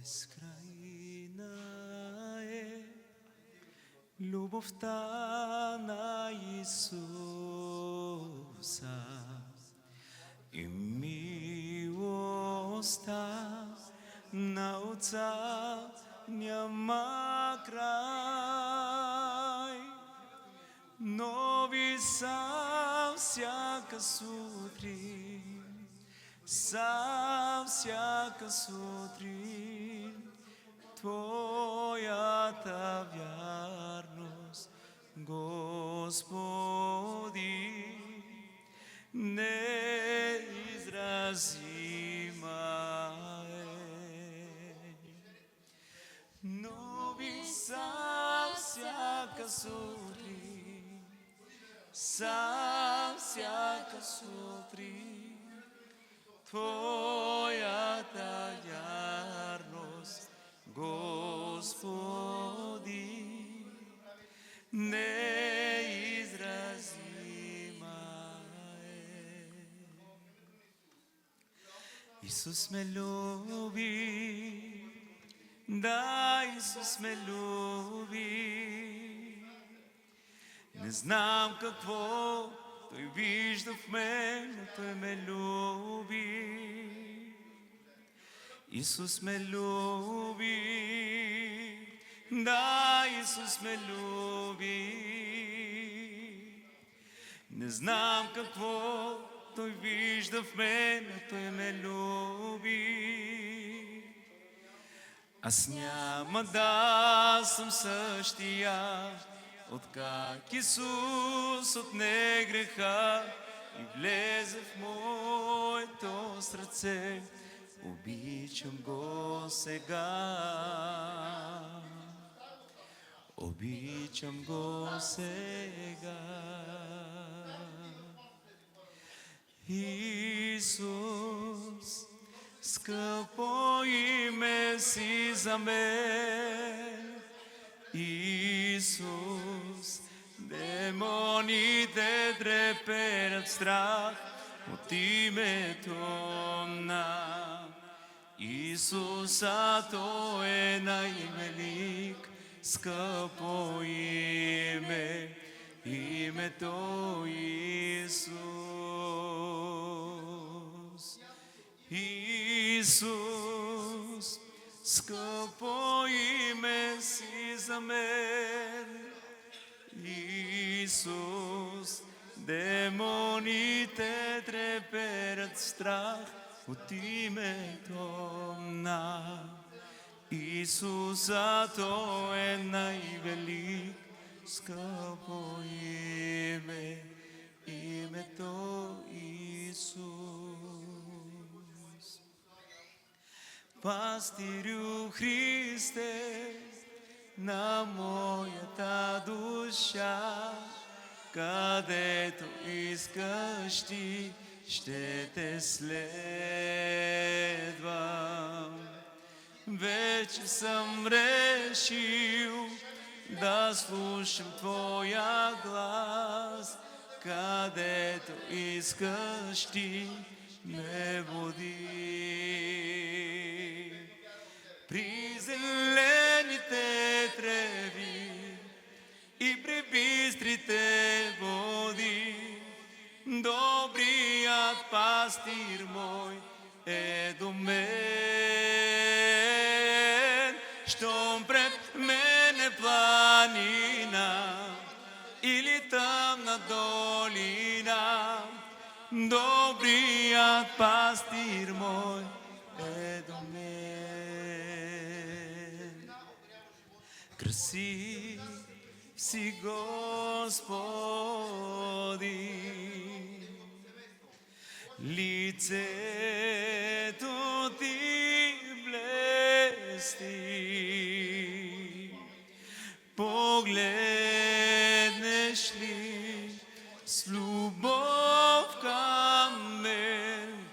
Безкрайна е любовта на Исуса и милостта на Отца няма край. Нови са всяка сутрин, са всяка сутрин, Твоята вярност, Господи, неизразима е. Нови са всяка сутрин, са всяка сутрин, Твоята вярност, Господи, неизразима е. Исус ме люби, да, Исус ме люби. Не знам какво Той вижда в мен, но Той ме люби. Исус ме люби, да, Исус ме люби. Не знам какво Той вижда в мен, но Той ме люби. Аз няма да съм същия, откак Исус отне греха и влезе в моето сърце. Обичам Го сега, обичам Го сега. Исус, скъпо име си за мен. Исус, демоните треперят страх от името на Исуса. Той е най-велик, скъпо име, името Исус. Исус, скъпо име си за мен. Исус, демоните треперят страх от името на Исуса. Той е най-велик, скъпо име, името Исус. Пастирю Христе на моята душа, където искаш ти, ще те следвам. Вече съм решил да слушам Твоя глас, където искаш ти ме води. При зелените треви и при бистрите води, добрият пастир мой е до мен. Щом пред мене планина или тъмна долина, добрият пастир мой е до мен. Красив си, Господи, лицето ти блести. Погледнеш ли с любов към мен,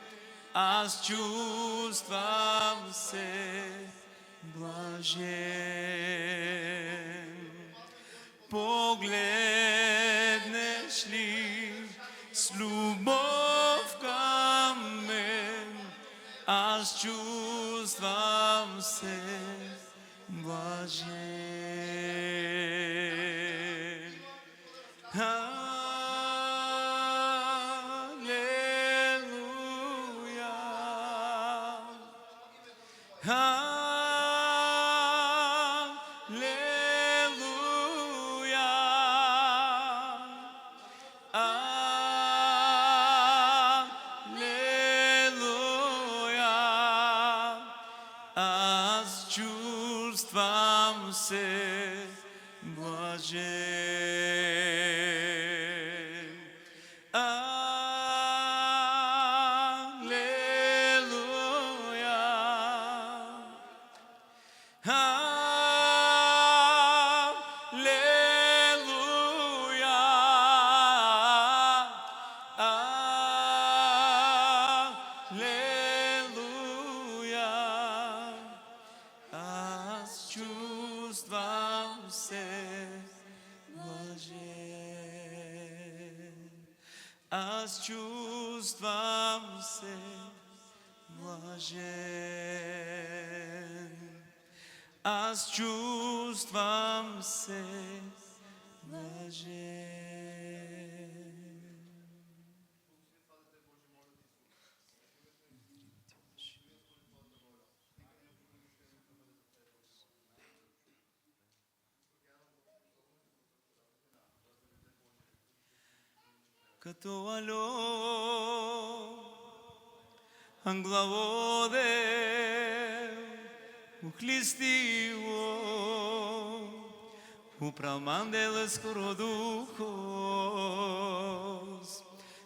аз чувствам се блажен. Погледнеш ли с любов към мен, аз чувствам чувствам се блажен. Алелуя. Алелуя. Алелуя. Аз чувствам се блажен. Алелуя. Алелуя. Алелуя. Аз чувствам се блажен. Аз чувствам се блажен. Аз чувствам се блажен. Като ало, англаводе, ухлистиво, упрамандела скоро духос.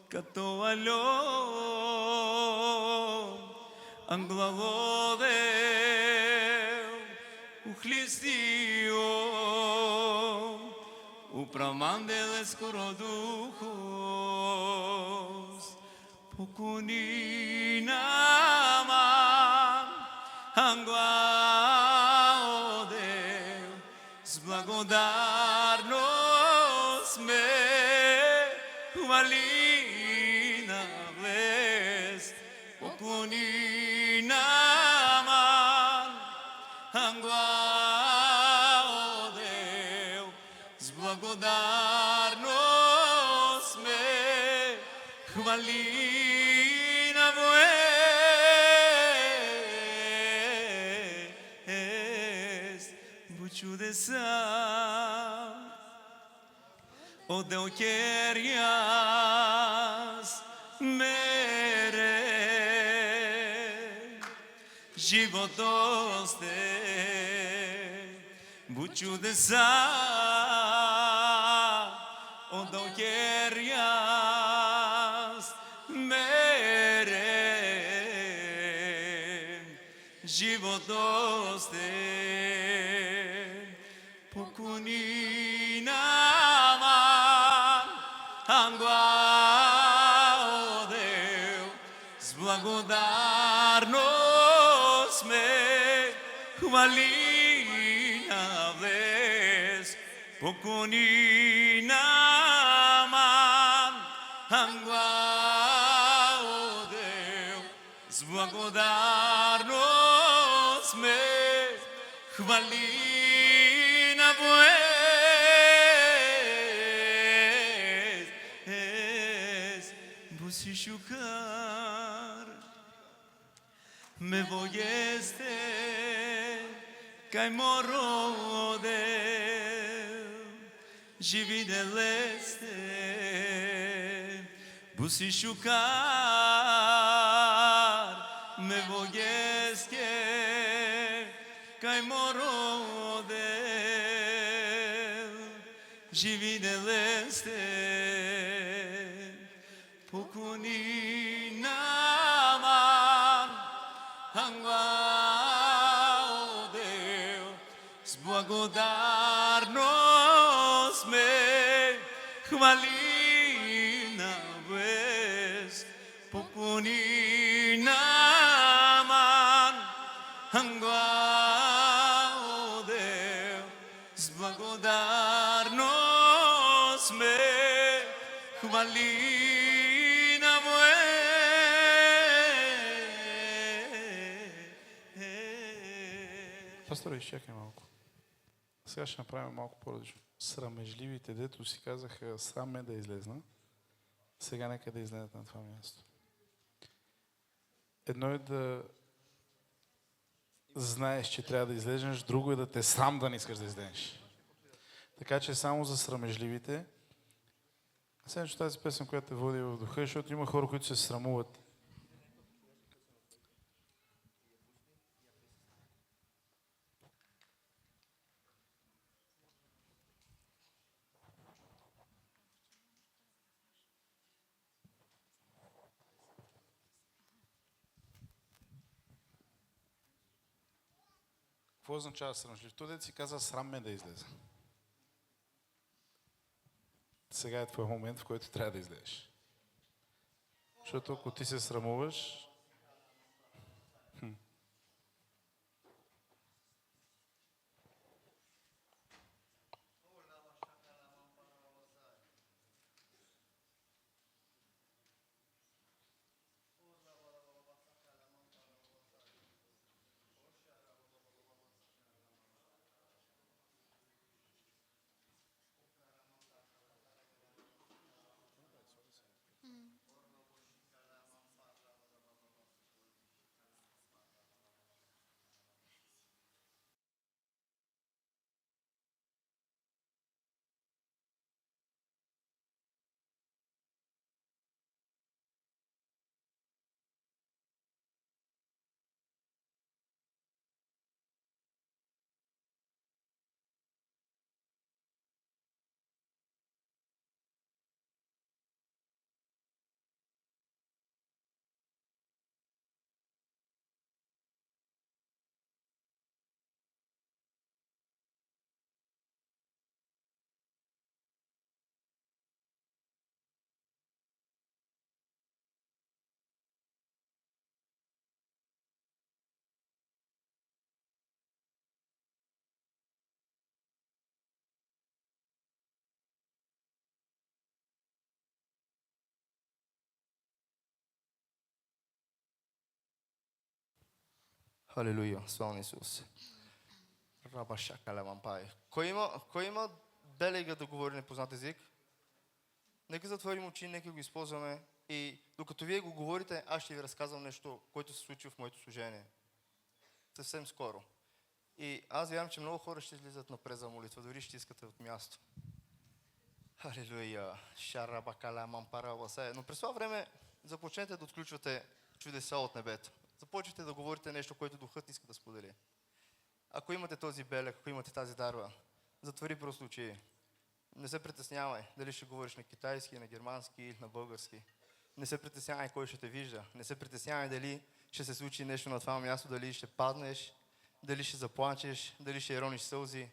Като ало, англаводе, ухлистиво, упрамандела скоро духos. Покуни намам англаодел, с благодарност ме хвали на влез. Покуни намам англаодел, с благодарност ме хвали на влез. Бу чудеса odel kjer jaz mere životoste bu čudesa odel kjer jaz mere životoste pokuni благодарност ме хвали на влез. Поклони намам англаодел, с благодарност ме хвали на влез. Буси шукар me voyeste kai morode živi deleste busi shukar me voyeste kai morode živi deleste pokuni англаодел, с благодарност ме хвали на влез. Поклони наман англаодел, с благодарност ме хвали на влез. Пастор, изчакай малко. Сега ще направим малко по-различно. Срамежливите, дето си казаха, срам ме да излезна, сега нека да излезат на това място. Едно е да знаеш, че трябва да излезеш, друго е да те срам да не искаш да излезеш. Така че само за срамежливите. Сега че тази песен, която те води в духа, защото има хора, които се срамуват. Какво означава срамежлив? Той дето си каза, срам ме да излезе. Сега е твой момент, в който трябва да излезеш. Защото ако ти се срамуваш, Халелуя, слава на Исус. Раба шакале вампай. Кой има белега да говори непознат език? Нека затворим очи, нека го използваме и докато вие го говорите, аз ще ви разказвам нещо, което се случи в моето служение. Съвсем скоро. И аз вярвам, че много хора ще излизат напред за молитва, дори ще искате от място. Халелуя. Шараба каля мампара васая. Но през това време започнете да отключвате чудеса от небето. Започвайте да говорите нещо, което духът иска да сподели. Ако имате този белег, ако имате тази дарба, затвори просто очи. Не се притеснявай дали ще говориш на китайски, на германски или на български. Не се притеснявай кой ще те вижда. Не се притеснявай дали ще се случи нещо на това място, дали ще паднеш, дали ще заплачеш, дали ще рониш сълзи,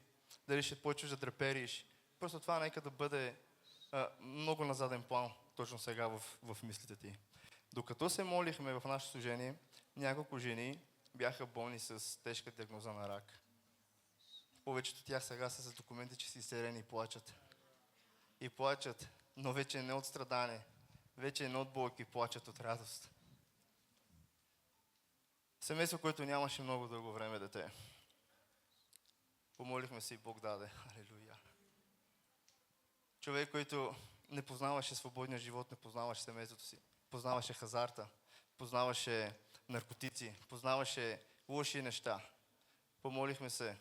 дали ще почваш да трепериш. Просто това нека да бъде много на заден план, точно сега в мислите ти. Докато се молихме в нашето служение, няколко жени бяха болни с тежка диагноза на рак. Повечето от тях сега са с документи, че са изцелени и плачат. И плачат, но вече не от страдане, вече не от болки, плачат от радост. Семейство, което нямаше много дълго време дете. Помолихме се и Бог даде. Алелуя. Човек, който не познаваше свободния живот, не познаваше семейството си. Познаваше хазарта, познаваше наркотици, познаваше лоши неща. Помолихме се.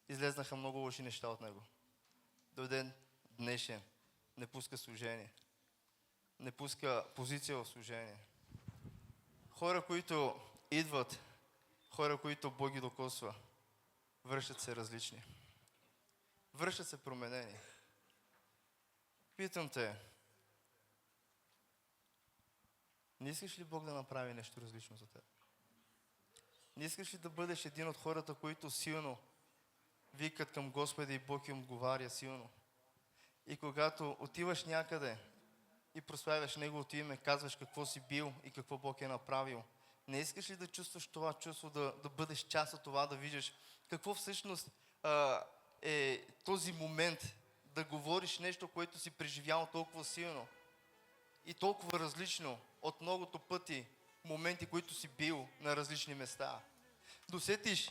Излезнаха много лоши неща от него. До ден днешен не пуска служение. Не пуска позиция в служение. Хора, които идват, хора, които Бог ги докосва, връщат се различни. Връщат се променени. Питам те, не искаш ли Бог да направи нещо различно за теб? Не искаш ли да бъдеш един от хората, които силно викат към Господа и Бог им отговаря силно? И когато отиваш някъде и прославяш Неговото име, казваш какво си бил и какво Бог е направил, не искаш ли да чувстваш това чувство, да бъдеш част от това, да виждаш какво всъщност е този момент, да говориш нещо, което си преживял толкова силно и толкова различно от многото пъти моменти, които си бил на различни места. Досетиш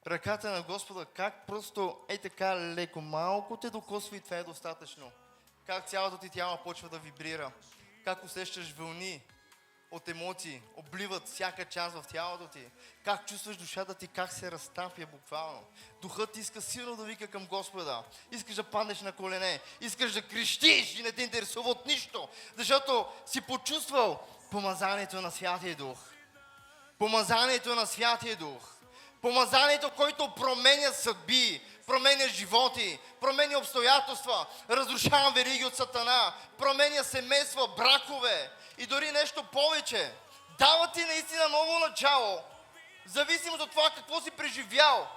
ръката на Господа, как просто така леко, малко те докосва и това е достатъчно. Как цялото ти тяло почва да вибрира. Как усещаш вълни от емоции, обливат всяка част в тялото ти. Как чувстваш душата ти, как се разтапя буквално. Духът ти иска силно да вика към Господа. Искаш да паднеш на колене. Искаш да крещиш и не те интересува от нищо. Защото си почувствал помазанието на Святия Дух. Помазанието на Святия Дух. Помазанието, който променя съдби, променя животи, променя обстоятелства, разрушава вериги от Сатана, променя семейства, бракове и дори нещо повече. Дава ти наистина ново начало, в зависимост от това какво си преживял.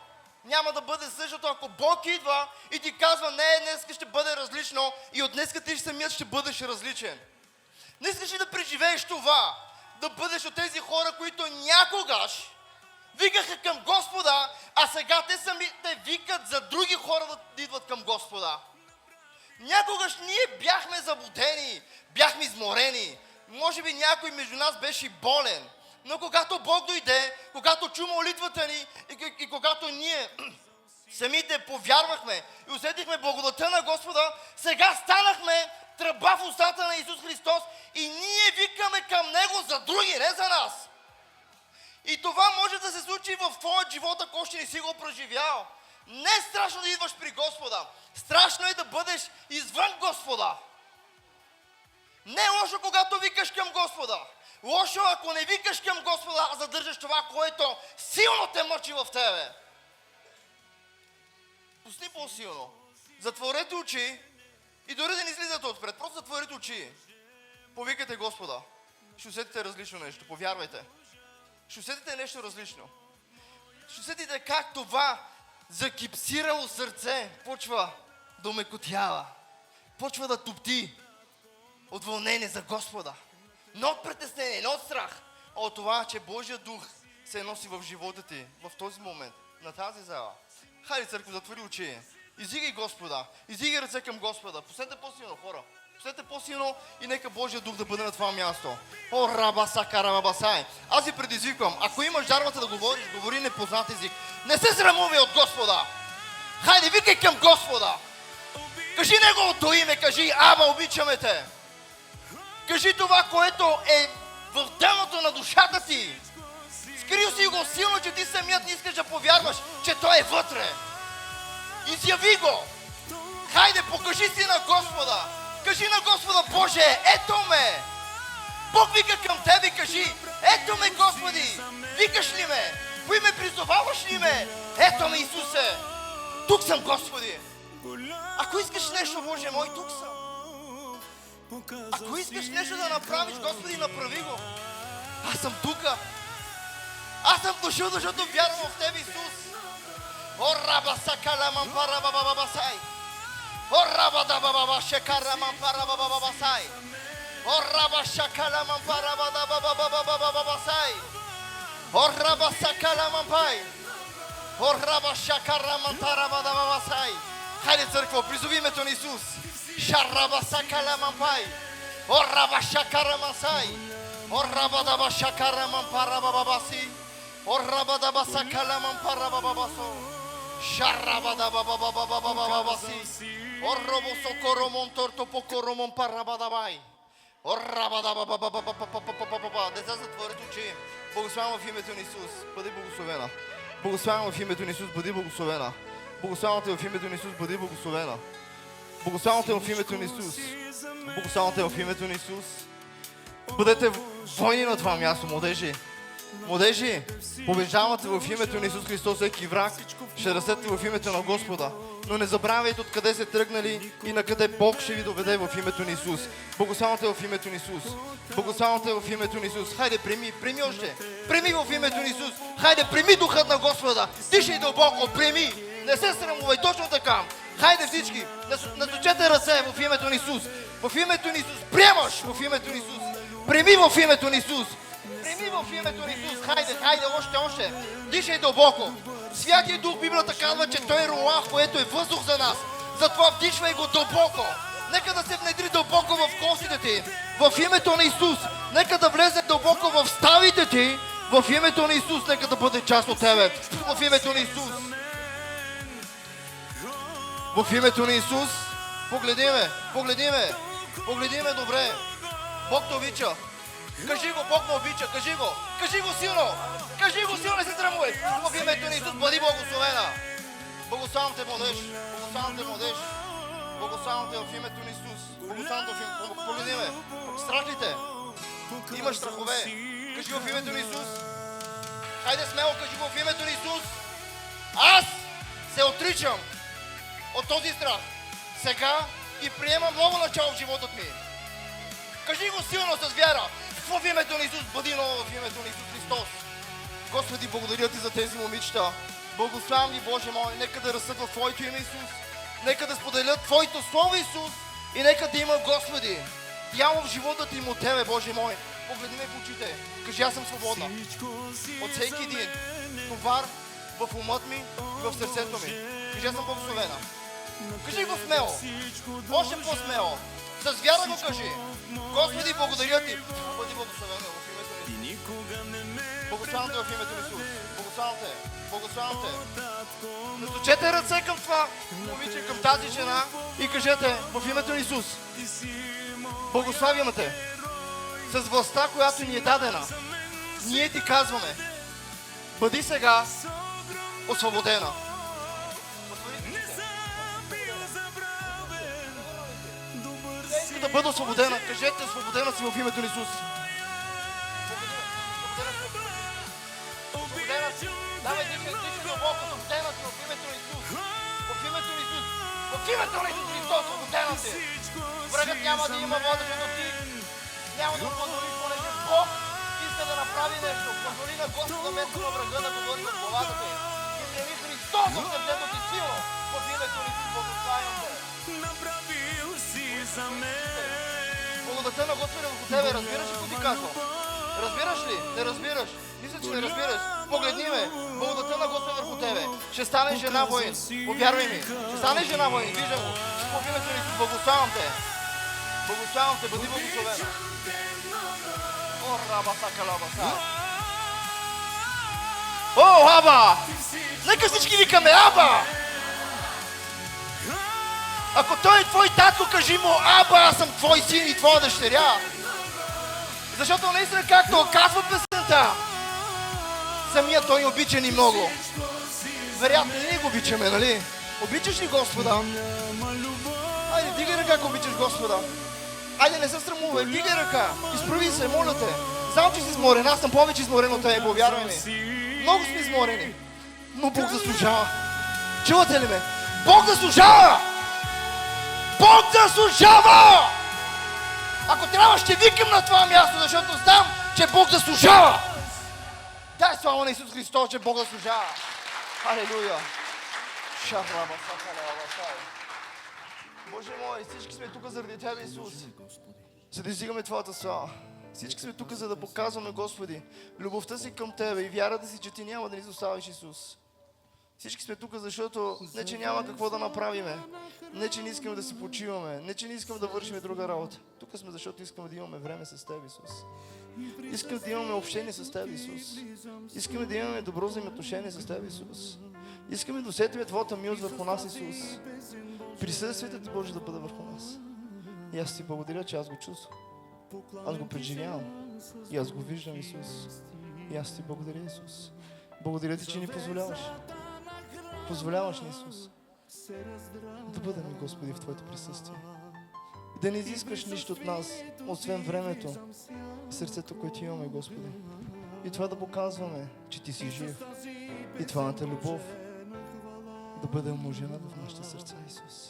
Няма да бъде същото, ако Бог идва и ти казва, не, днес ще бъде различно и от днес ти самият ще бъдеш различен. Не искаш ли да преживееш това? Да бъдеш от тези хора, които някогаш викаха към Господа, а сега те самите викат за други хора да идват към Господа. Някогаш ние бяхме заблудени, бяхме изморени. Може би някой между нас беше болен. Но когато Бог дойде, когато чу молитвата ни и когато ние самите повярвахме и усетихме благодата на Господа, сега станахме тръба в устата на Исус Христос и ние викаме към Него за други, не за нас. И това може да се случи в твоя живот, ако още не си го преживял. Не е страшно да идваш при Господа. Страшно е да бъдеш извън Господа. Не е лошо, когато викаш към Господа. Лошо, ако не викаш към Господа, а задържаш това, което силно те мъчи в тебе. Пусни по-силно. Затворете очи и дори да не излизате отпред. Просто затворете очи. Повикайте Господа. Ще усетите различно нещо. Повярвайте. Ще усетите нещо различно. Ще усетите как това закипсирало сърце почва да омекотява. Почва да топти от вълнение за Господа. Не от притеснение, не от страх, а от това, че Божия дух се носи в живота ти в този момент, на тази зала. Хайде, църкво, затвори очи. Издигай Господа. Издигай ръце към Господа. Пуснете по-силно, хора. Пуснете по-силно и нека Божия дух да бъде на това място. О, рабаса, карабабасай. Аз ви предизвиквам. Ако имаш дарбата да говориш, говори непознат език. Не се срамувай от Господа. Хайде, викай към Господа. Кажи Неговото име, кажи, Аба, обичаме те. Кажи това, което е в дъното на душата ти. Скрил си го силно, че ти самият не искаш да повярваш, че Той е вътре. Изяви го. Хайде, покажи си на Господа. Кажи на Господа, Боже, ето ме. Бог вика към тебе, кажи, ето ме, Господи. Викаш ли ме? По име призоваваш ли ме? Ето ме, Исусе. Тук съм, Господи. Ако искаш нещо, Боже мой, тук съм. Ако искаш нещо да направиш, Господи, направи го. Аз съм тука. Аз съм дошъл, защото вярвам в Тебе, Исус. О, раба сакала мампара бабабабасай. О, раба да бабаба шекара мампара бабабабасай. О, раба шакала мампара бабабабабабабасай. О, раба сакала мампай. О, раба шакара мампара бабабабасай. Хайде, църква, призови името на Исус. Шараба сакала мампай. О, раба шакара масай. О, раба даба шакара мампара бабабаси. О, раба даба сакала мампара бабабасо. Шараба даба бабабабабабаси. О, робо сокоро монторто покоро мампара бадабай. О, раба даба бабабабабабабаба. Деца, затворете очи. Благославям в името на Исус. Бъди благословена. Благославям в името на Исус. Бъди благословена. Благославям те в името на Исус. Бъди благословена. Благославям те в името на Исус. Благославям те в името на Исус. Бъдете войни на това място, младежи. Младежи, побеждавате в името на Исус Христос всеки враг. Ще растете в името на Господа. Но не забравяйте откъде сте тръгнали и на къде Бог ще ви доведе в името на Исус. Благославям те в името на Исус. Благославям те в името на Исус. Хайде, прими още. Прими в името на Исус. Хайде, прими духът на Господа. Дишай дълбоко, прими. Не се срамувай, точно така. Хайде всички, насочете ръце в името на Исус. В името на Исус. Приемаш в името на Исус. Прими в името на Исус. Прими в името на Исус. Хайде, още. Дишай дълбоко. Святия Дух, Библията казва, че Той е руах, което е въздух за нас. Затова вдишвай го дълбоко. Нека да се внедри дълбоко в костите ти. В името на Исус. Нека да влезе дълбоко в ставите ти. В името на Исус, нека да бъде част от Тебе. В името на Исус. В името на Исус. Погледи ме добре. Бог те обича. Кажи го, Бог ме обича, кажи го. Кажи го силно, не се срамуй. В името на Исус, бъди благословена. Благославям те, младеж. Благославям те в името на Исус. Погледи ме. Страх ли те? Имаш страхове. Кажи в името на Исус. Хайде смело, кажи го в името на Исус. Аз се отричам от този страх. Сега и приемам ново начало в живота ми. Кажи го силно с вяра. В името на Исус, бъди ново в името на Исус Христос. Господи, благодаря ти за тези момичета. Благославям ги, Боже мой. Нека да растат в Твоето име, Исус. Нека да споделят Твоето Слово, Исус. И нека да има, Господи, дяло в живота им от Тебе, Боже мой. Погледни ме в очите. Кажи, аз съм свободна. От всеки един товар в умът ми и в сърцето ми. Кажи, аз съм благословена. Кажи го смело. Още по-смело. С вяра го кажи. Господи, благодаря ти. Бъди благословена в името на Исус. Благославям те в името на Исус. Благославям те. Наточете ръце към това момиче, към тази жена и кажете в името на Исус. Благославяме те. С властта, която ни е дадена. Ние ти казваме. Бъди сега освободена. Да бъда освободена. Кажете, освободена си в името на Исус. Освободена си. Давай, дишай дълбоко. Освободена си в името на Исус. В името на Исус. В името на Исус Христос, освободена си. Врагът няма да има вода, защото ти няма да позволиш, понеже Бог иска да направи нещо. Позволи на Господа вместо на врага да говори от главата ти. И приеми Христос в сърцето ти силно. В името на Исус, благославям те. Благодата на Господа върху тебе. Разбираш ли какво ти казвам? Разбираш ли? Не разбираш. Мисля, че не разбираш. Погледни ме. Благодата на Господа върху тебе. Ще станеш жена воин. Повярвай ми. Ще станеш жена воин. Виждам го. В името на Исус. Благославям те. Благославям те. Бъди благословена. О, рабаса калабаса. О, Аба! Нека всички викаме Аба! Ако той е твой татко, кажи му, Аба, аз съм твой син и твоя дъщеря. Защото наистина, както казва песента, самия той обича ни много. Вероятно и ние го обичаме, нали? Обичаш ли Господа? Айде, дигай ръка, ако обичаш Господа. Айде, не се срамувай, дигай ръка. Изправи се, моля те. Знам, че си изморен, аз съм повече изморен от тебе, повярвай ми. Много сме изморени. Но Бог заслужава. Чувате ли ме? Бог заслужава! Бог заслужава! Ако трябва, ще викам на това място, защото знам, че Бог заслужава! Дай слава на Исус Христос, че Бог заслужава! Алелуя! Боже мой, всички сме тук заради Тебе, Исус. За да издигаме Твоята слава. Всички сме тук, за да показваме, Господи, любовта си към Тебе и вярата си, че Ти няма да ни изоставиш, Исус. Всички сме тук, защото не, че няма какво да направиме. Не, че не искаме да си почиваме. Не, че не искаме да вършим друга работа. Тук сме, защото искаме да имаме време с Теб, Исус. Искаме да имаме общение с Теб, Исус. Искаме да имаме добро взаимоотношение с Теб, Исус. Искаме да усетиме Твоята милост върху нас, Исус. Присъствието Ти, Боже, да бъде върху нас. И аз Ти благодаря, че аз го чувствам. Аз го преживявам. И аз го виждам, Исус. И аз Ти благодаря, Исус. Благодаря Ти, че ни позволяваш. Позволяваш ни, Исус, да бъдем, Господи, в Твоето присъствие. И да не изискваш нищо от нас, освен времето и сърцето, което имаме, Господи. И това да показваме, че Ти си жив. И Твоята любов да бъде умножена в нашите сърца, Исус.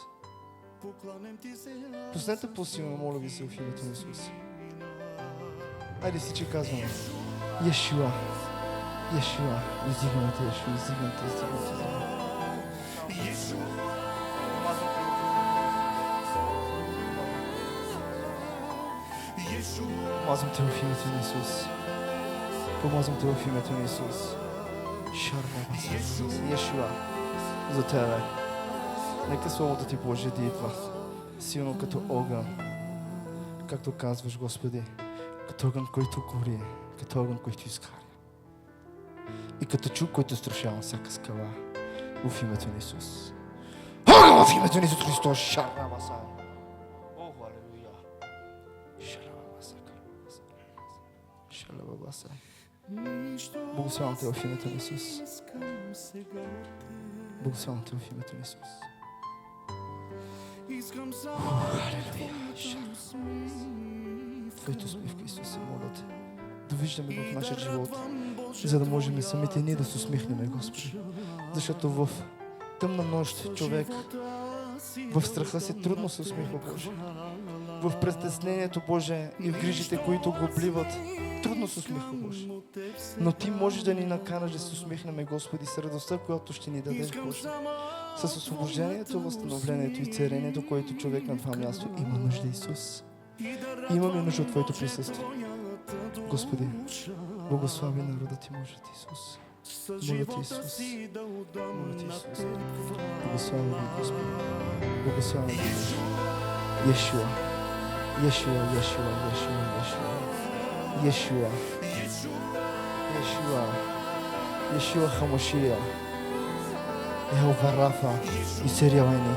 Пуснете по-силно, моля Ви се, в името на Исус. Айде всички казваме. Йешуа. Йешуа. Издигаме Те, Йешуа. Издигаме Те, издигаме Те. Помазвам Те в името на Исус. Помазвам Те в името на Исус. Йешуа. За Тебе. Нека Словото Ти, Боже, да идва силно като огън. Както казваш, Господи. Като огън, който гори. Като огън, който изгаря. и като чук, който струшавам всяка скала. В името на Исус. В името на Исус Христос. Шарава са. О, халелуя. Шарава са. Шарава са. Благославям те в името на Исус. Благославям те в името на Исус. Халелуя. Твоята усмивка, Исусе, моля те, да виждаме в нашия живот, за да можем самите ние да се усмихнем, Господи. Защото в тъмна нощ човек в страха си трудно се усмихва, Боже. В притеснението, Боже, и в грижите, които го обливат, трудно се усмихва, Боже. Но Ти можеш да ни накараш да се усмихнем, Господи, с радостта, която ще ни дадеш, Боже. С освобождението, възстановлението и царението, което човек на това място има нужда, Исус. Имаме нужда от Твоето присъствие. Господи, благослави народа Ти, може Ти, Исус. Моля Ти, Исус. Моля Ти, Исус. Благослави Ви, Господи. Благослави Ви. Йешуа. Йешуа, Йешуа, Йешуа, Йешуа. Йешуа. Йешуа. Йешуа Хамашия. Ехова Рафа. Изцерявай ни.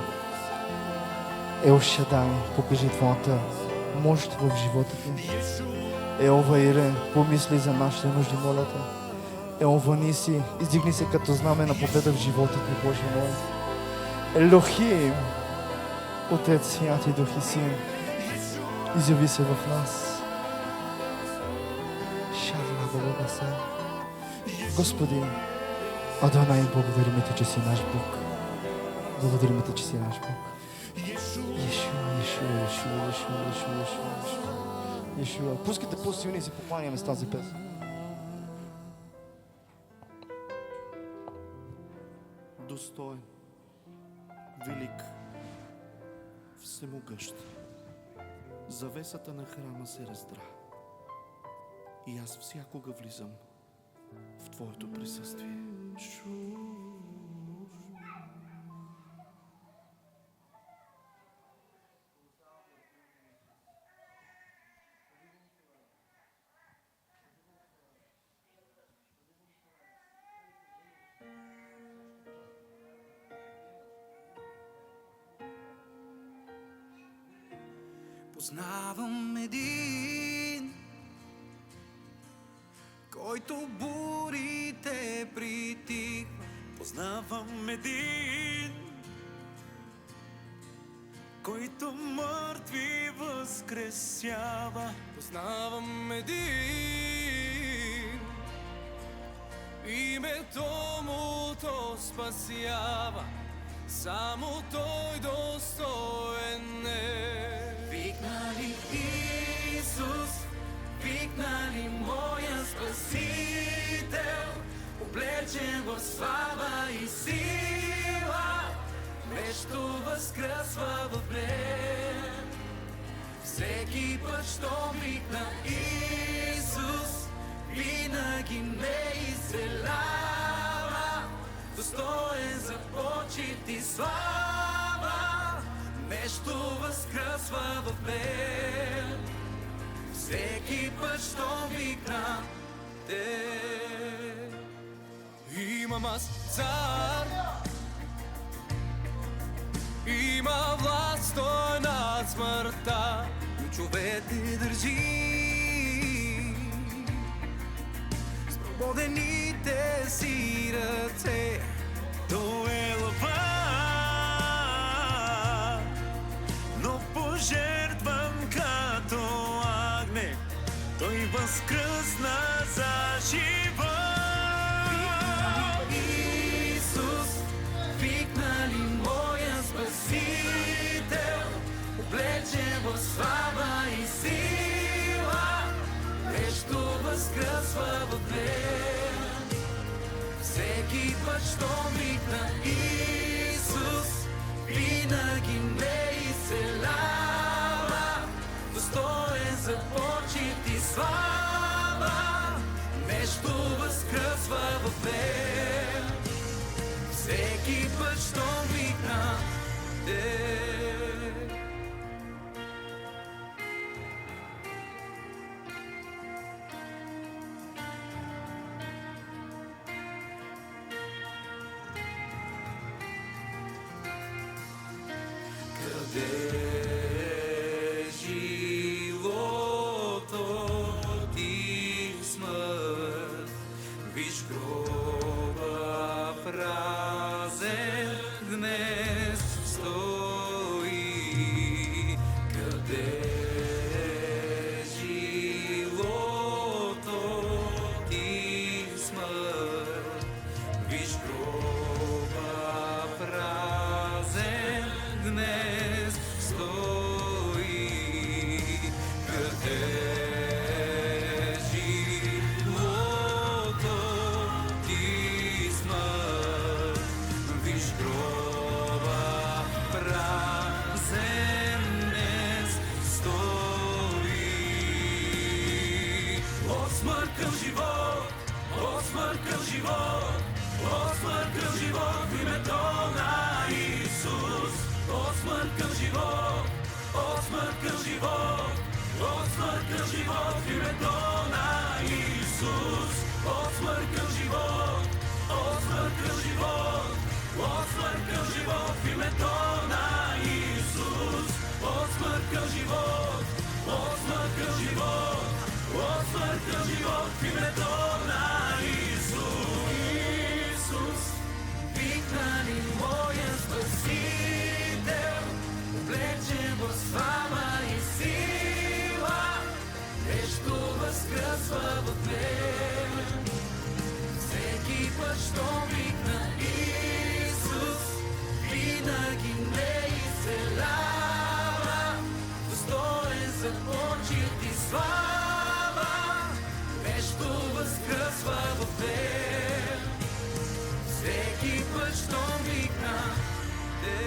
Ел Шадай, покажи Твоята мощ в живота Ти. Ехова Ире, помисли за нашите нужди, моля Те. Ехова Ниси, издигни се като знаме на победа в живота Ти, Боже мой. Елохим, Отец, Свят и Дух и Син, изяви се в нас. Шарла Бабаса. Господи, Адонай, благодарим Ти, че си наш Бог. Благодарим Ти, че си наш Бог. Йешуа. Пускайте по-силни и се покланяме с тази песен. Достоен, велик, всемогъщ. Завесата на храма се раздра и аз всякога влизам в Твоето присъствие. Познавам един, който бурите притихва. Познавам един, който мъртви възкресява. Познавам един, името му то спасява. Само Той достоен е. Викнали Исус, викнали моя Спасител, облечен в слава и сила, нещо възкръсва в мен. Всеки път, щом викна Исус, винаги ме изцелява. Достоен за почит и слава, нещо възкръсва в мен. Всеки път, щом викна Те. Имам аз цар, има власт Той над смъртта, ключовете държи свободените си ръце. Той е лъва, но пожертван като агне. Той възкръсна за живот. Исус, викнали моя Спасител, облечен в слава и сила, нещо възкръсва в мен. Всеки път, щом викна Исус, винаги ме изцелява. Достоен за почит и слава, нещо възкръсва в мен. Всеки път, щом викна Те. смърт към живот, от смърт към живот в името на Исус. От смърт към живот, от смърт към живот, от смърт към живот в името на Исус. От смърт към живот, от смърт към живот, от смърт към живот в името на Исус. От смърт към живот, от смърт към живот, от смърт към живот в името на Исус. Исус, викна ни моя Спасител, облечен в слава и сила, нещо възкръсва в мен. Всеки път, щом викна Исус, винаги ме изцелява, достоен за почит и слава, нещо възкръсва в мен. Всеки път, щом викна Те.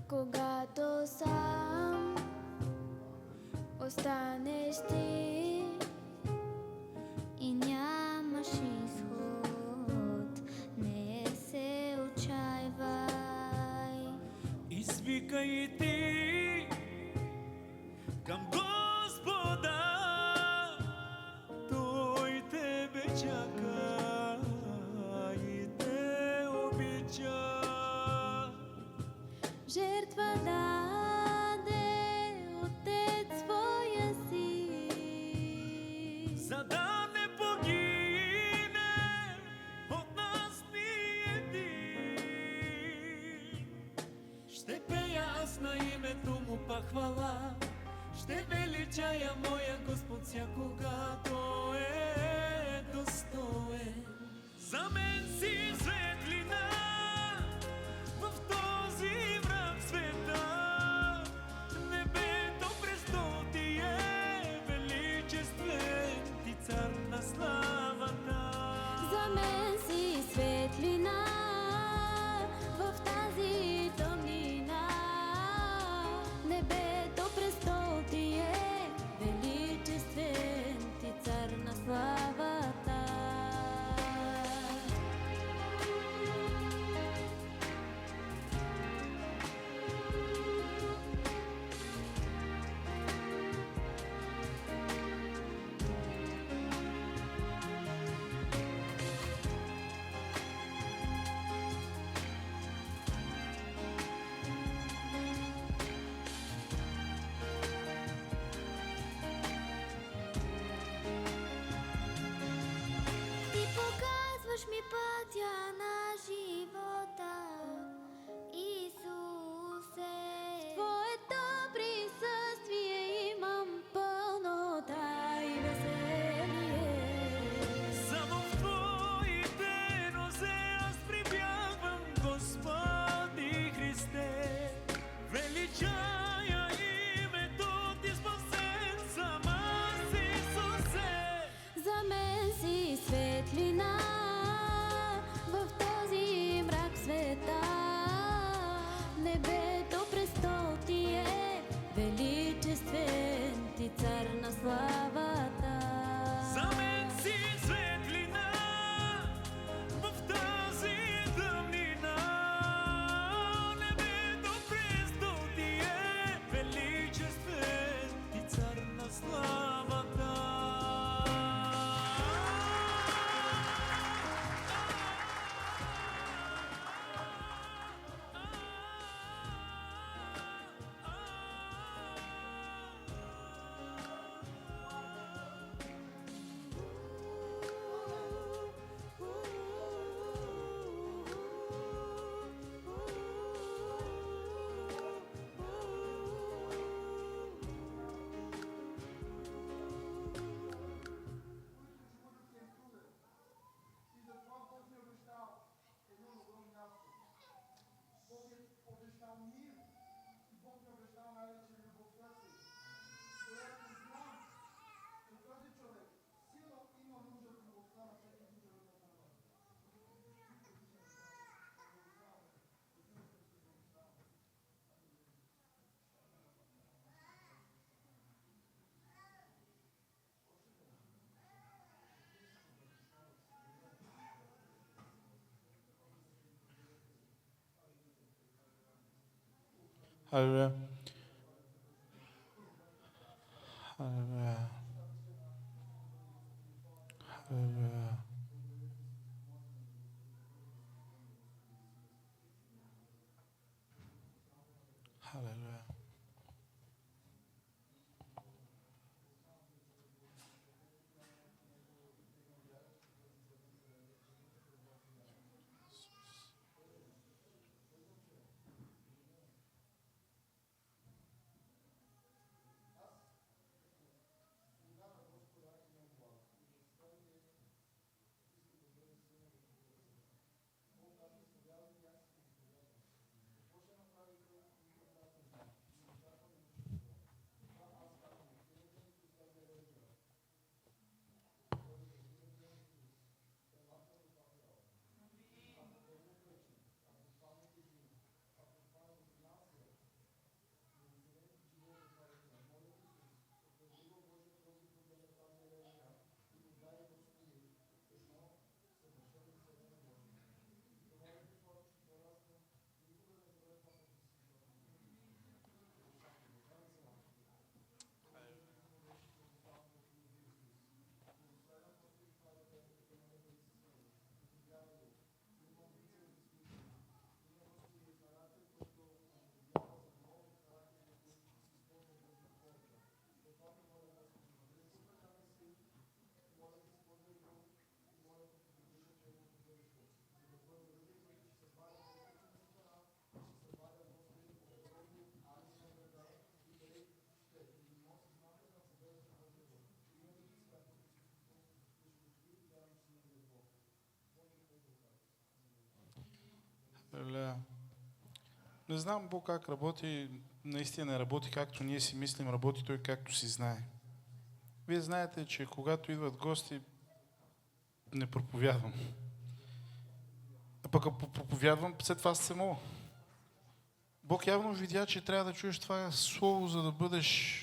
Когато сам останеш ти и нямаш изход, не се отчаивай. Извикай и ти към Господа, Той тебе чака и те обича. Жертва даде Отец своя си, За да не погине от нас ни един. Ще пея аз на името му похвала, ще величая моя Господ всякога, Той е достоен. За мен си светлина в този мрак света, небето престол ти е величествен, ти цар на славата. за мен си светлина в тази тъмнина, небето престол ти е величествен, ти цар на славата. Ти показваш ми пътя на живота, Исусе. В Твоето присъствие имам пълнота и веселие. Само в Твоите нозе аз прибягвам, Господи Христе. Величая името Ти, спасен съм аз, Исусе. За мен си светлина в този мрак света, Халелуя. Халелуя. Халелуя. Халелуя. Халелуя. Не знам Бог как работи, наистина не работи както ние си мислим, работи Той както си знае. Вие знаете, че когато идват гости, не проповядвам. А пък ако проповядвам, след това се моля. Бог явно видя, че трябва да чуеш това слово, за да бъдеш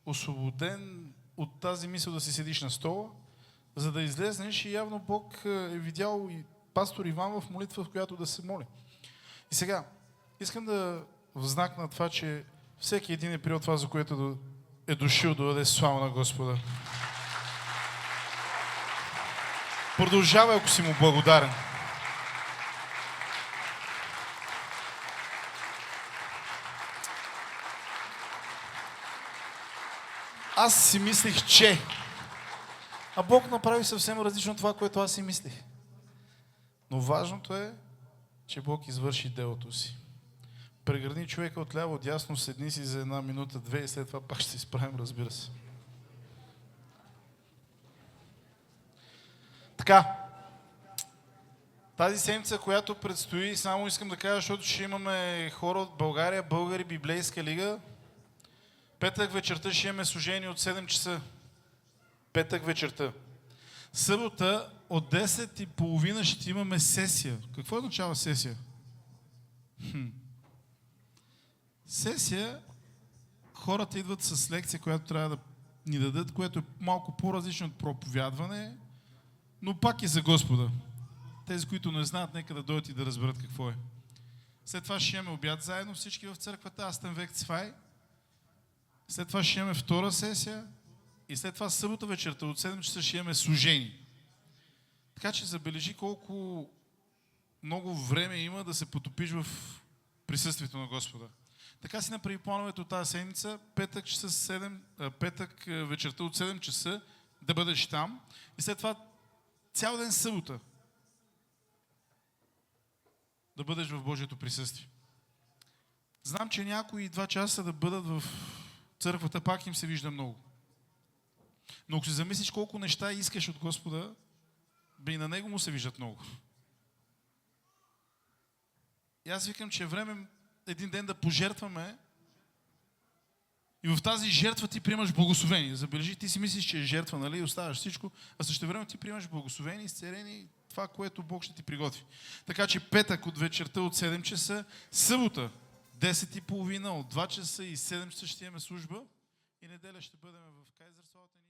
освободен от тази мисъл да си седиш на стола, за да излезнеш и явно Бог е видял и пастор Иван в молитва, в която да се моли. И сега, искам да в знак на това, че всеки един е приел това, за което е дошъл да даде слава на Господа. Продължавай, ако си му благодарен. Аз си мислих, че... А Бог направи съвсем различно това, което аз си мислих. Но важното е, че Бог извърши делото си. Прегърни човека отляво, отдясно, седни си за 1 минута, 2 и след това пак ще се изправим, разбира се. Така. Тази седмица, която предстои, само искам да кажа, защото ще имаме хора от България, българи, библейска лига. Петък вечерта ще имаме служение от 7 часа. Петък вечерта. Събота от 10:30 ще имаме сесия. Какво означава сесия? Сесия, хората идват с лекция, която трябва да ни дадат, което е малко по-различно от проповядване, но пак е за Господа. Тези, които не знаят, нека да дойдат и да разберат какво е. След това ще имаме обяд заедно всички в църквата, Астен Век Цвай. След това ще имаме втора сесия и след това събота вечерта от 7 часа ще имаме служение. Така че забележи колко много време има да се потопиш в присъствието на Господа. Така си направи плановете от тази седмица, петък вечерта от 7 часа да бъдеш там и след това цял ден събота да бъдеш в Божието присъствие. Знам, че някои 2 часа да бъдат в църквата, пак им се вижда много. Но ако се замислиш колко неща искаш от Господа, бе и на Него му се виждат много. И аз викам, че е време един ден да пожертваме и в тази жертва ти приемаш благословение. Забележи, ти си мислиш, че е жертва, нали, и оставаш всичко, а също време ти приемаш благословение, изцеление, това, което Бог ще ти приготви. Така че петък от вечерта от 7 часа, събота 10:30, от 2 часа и 7 часа ще имаме служба и неделя ще бъдем в Кайзерслаутен.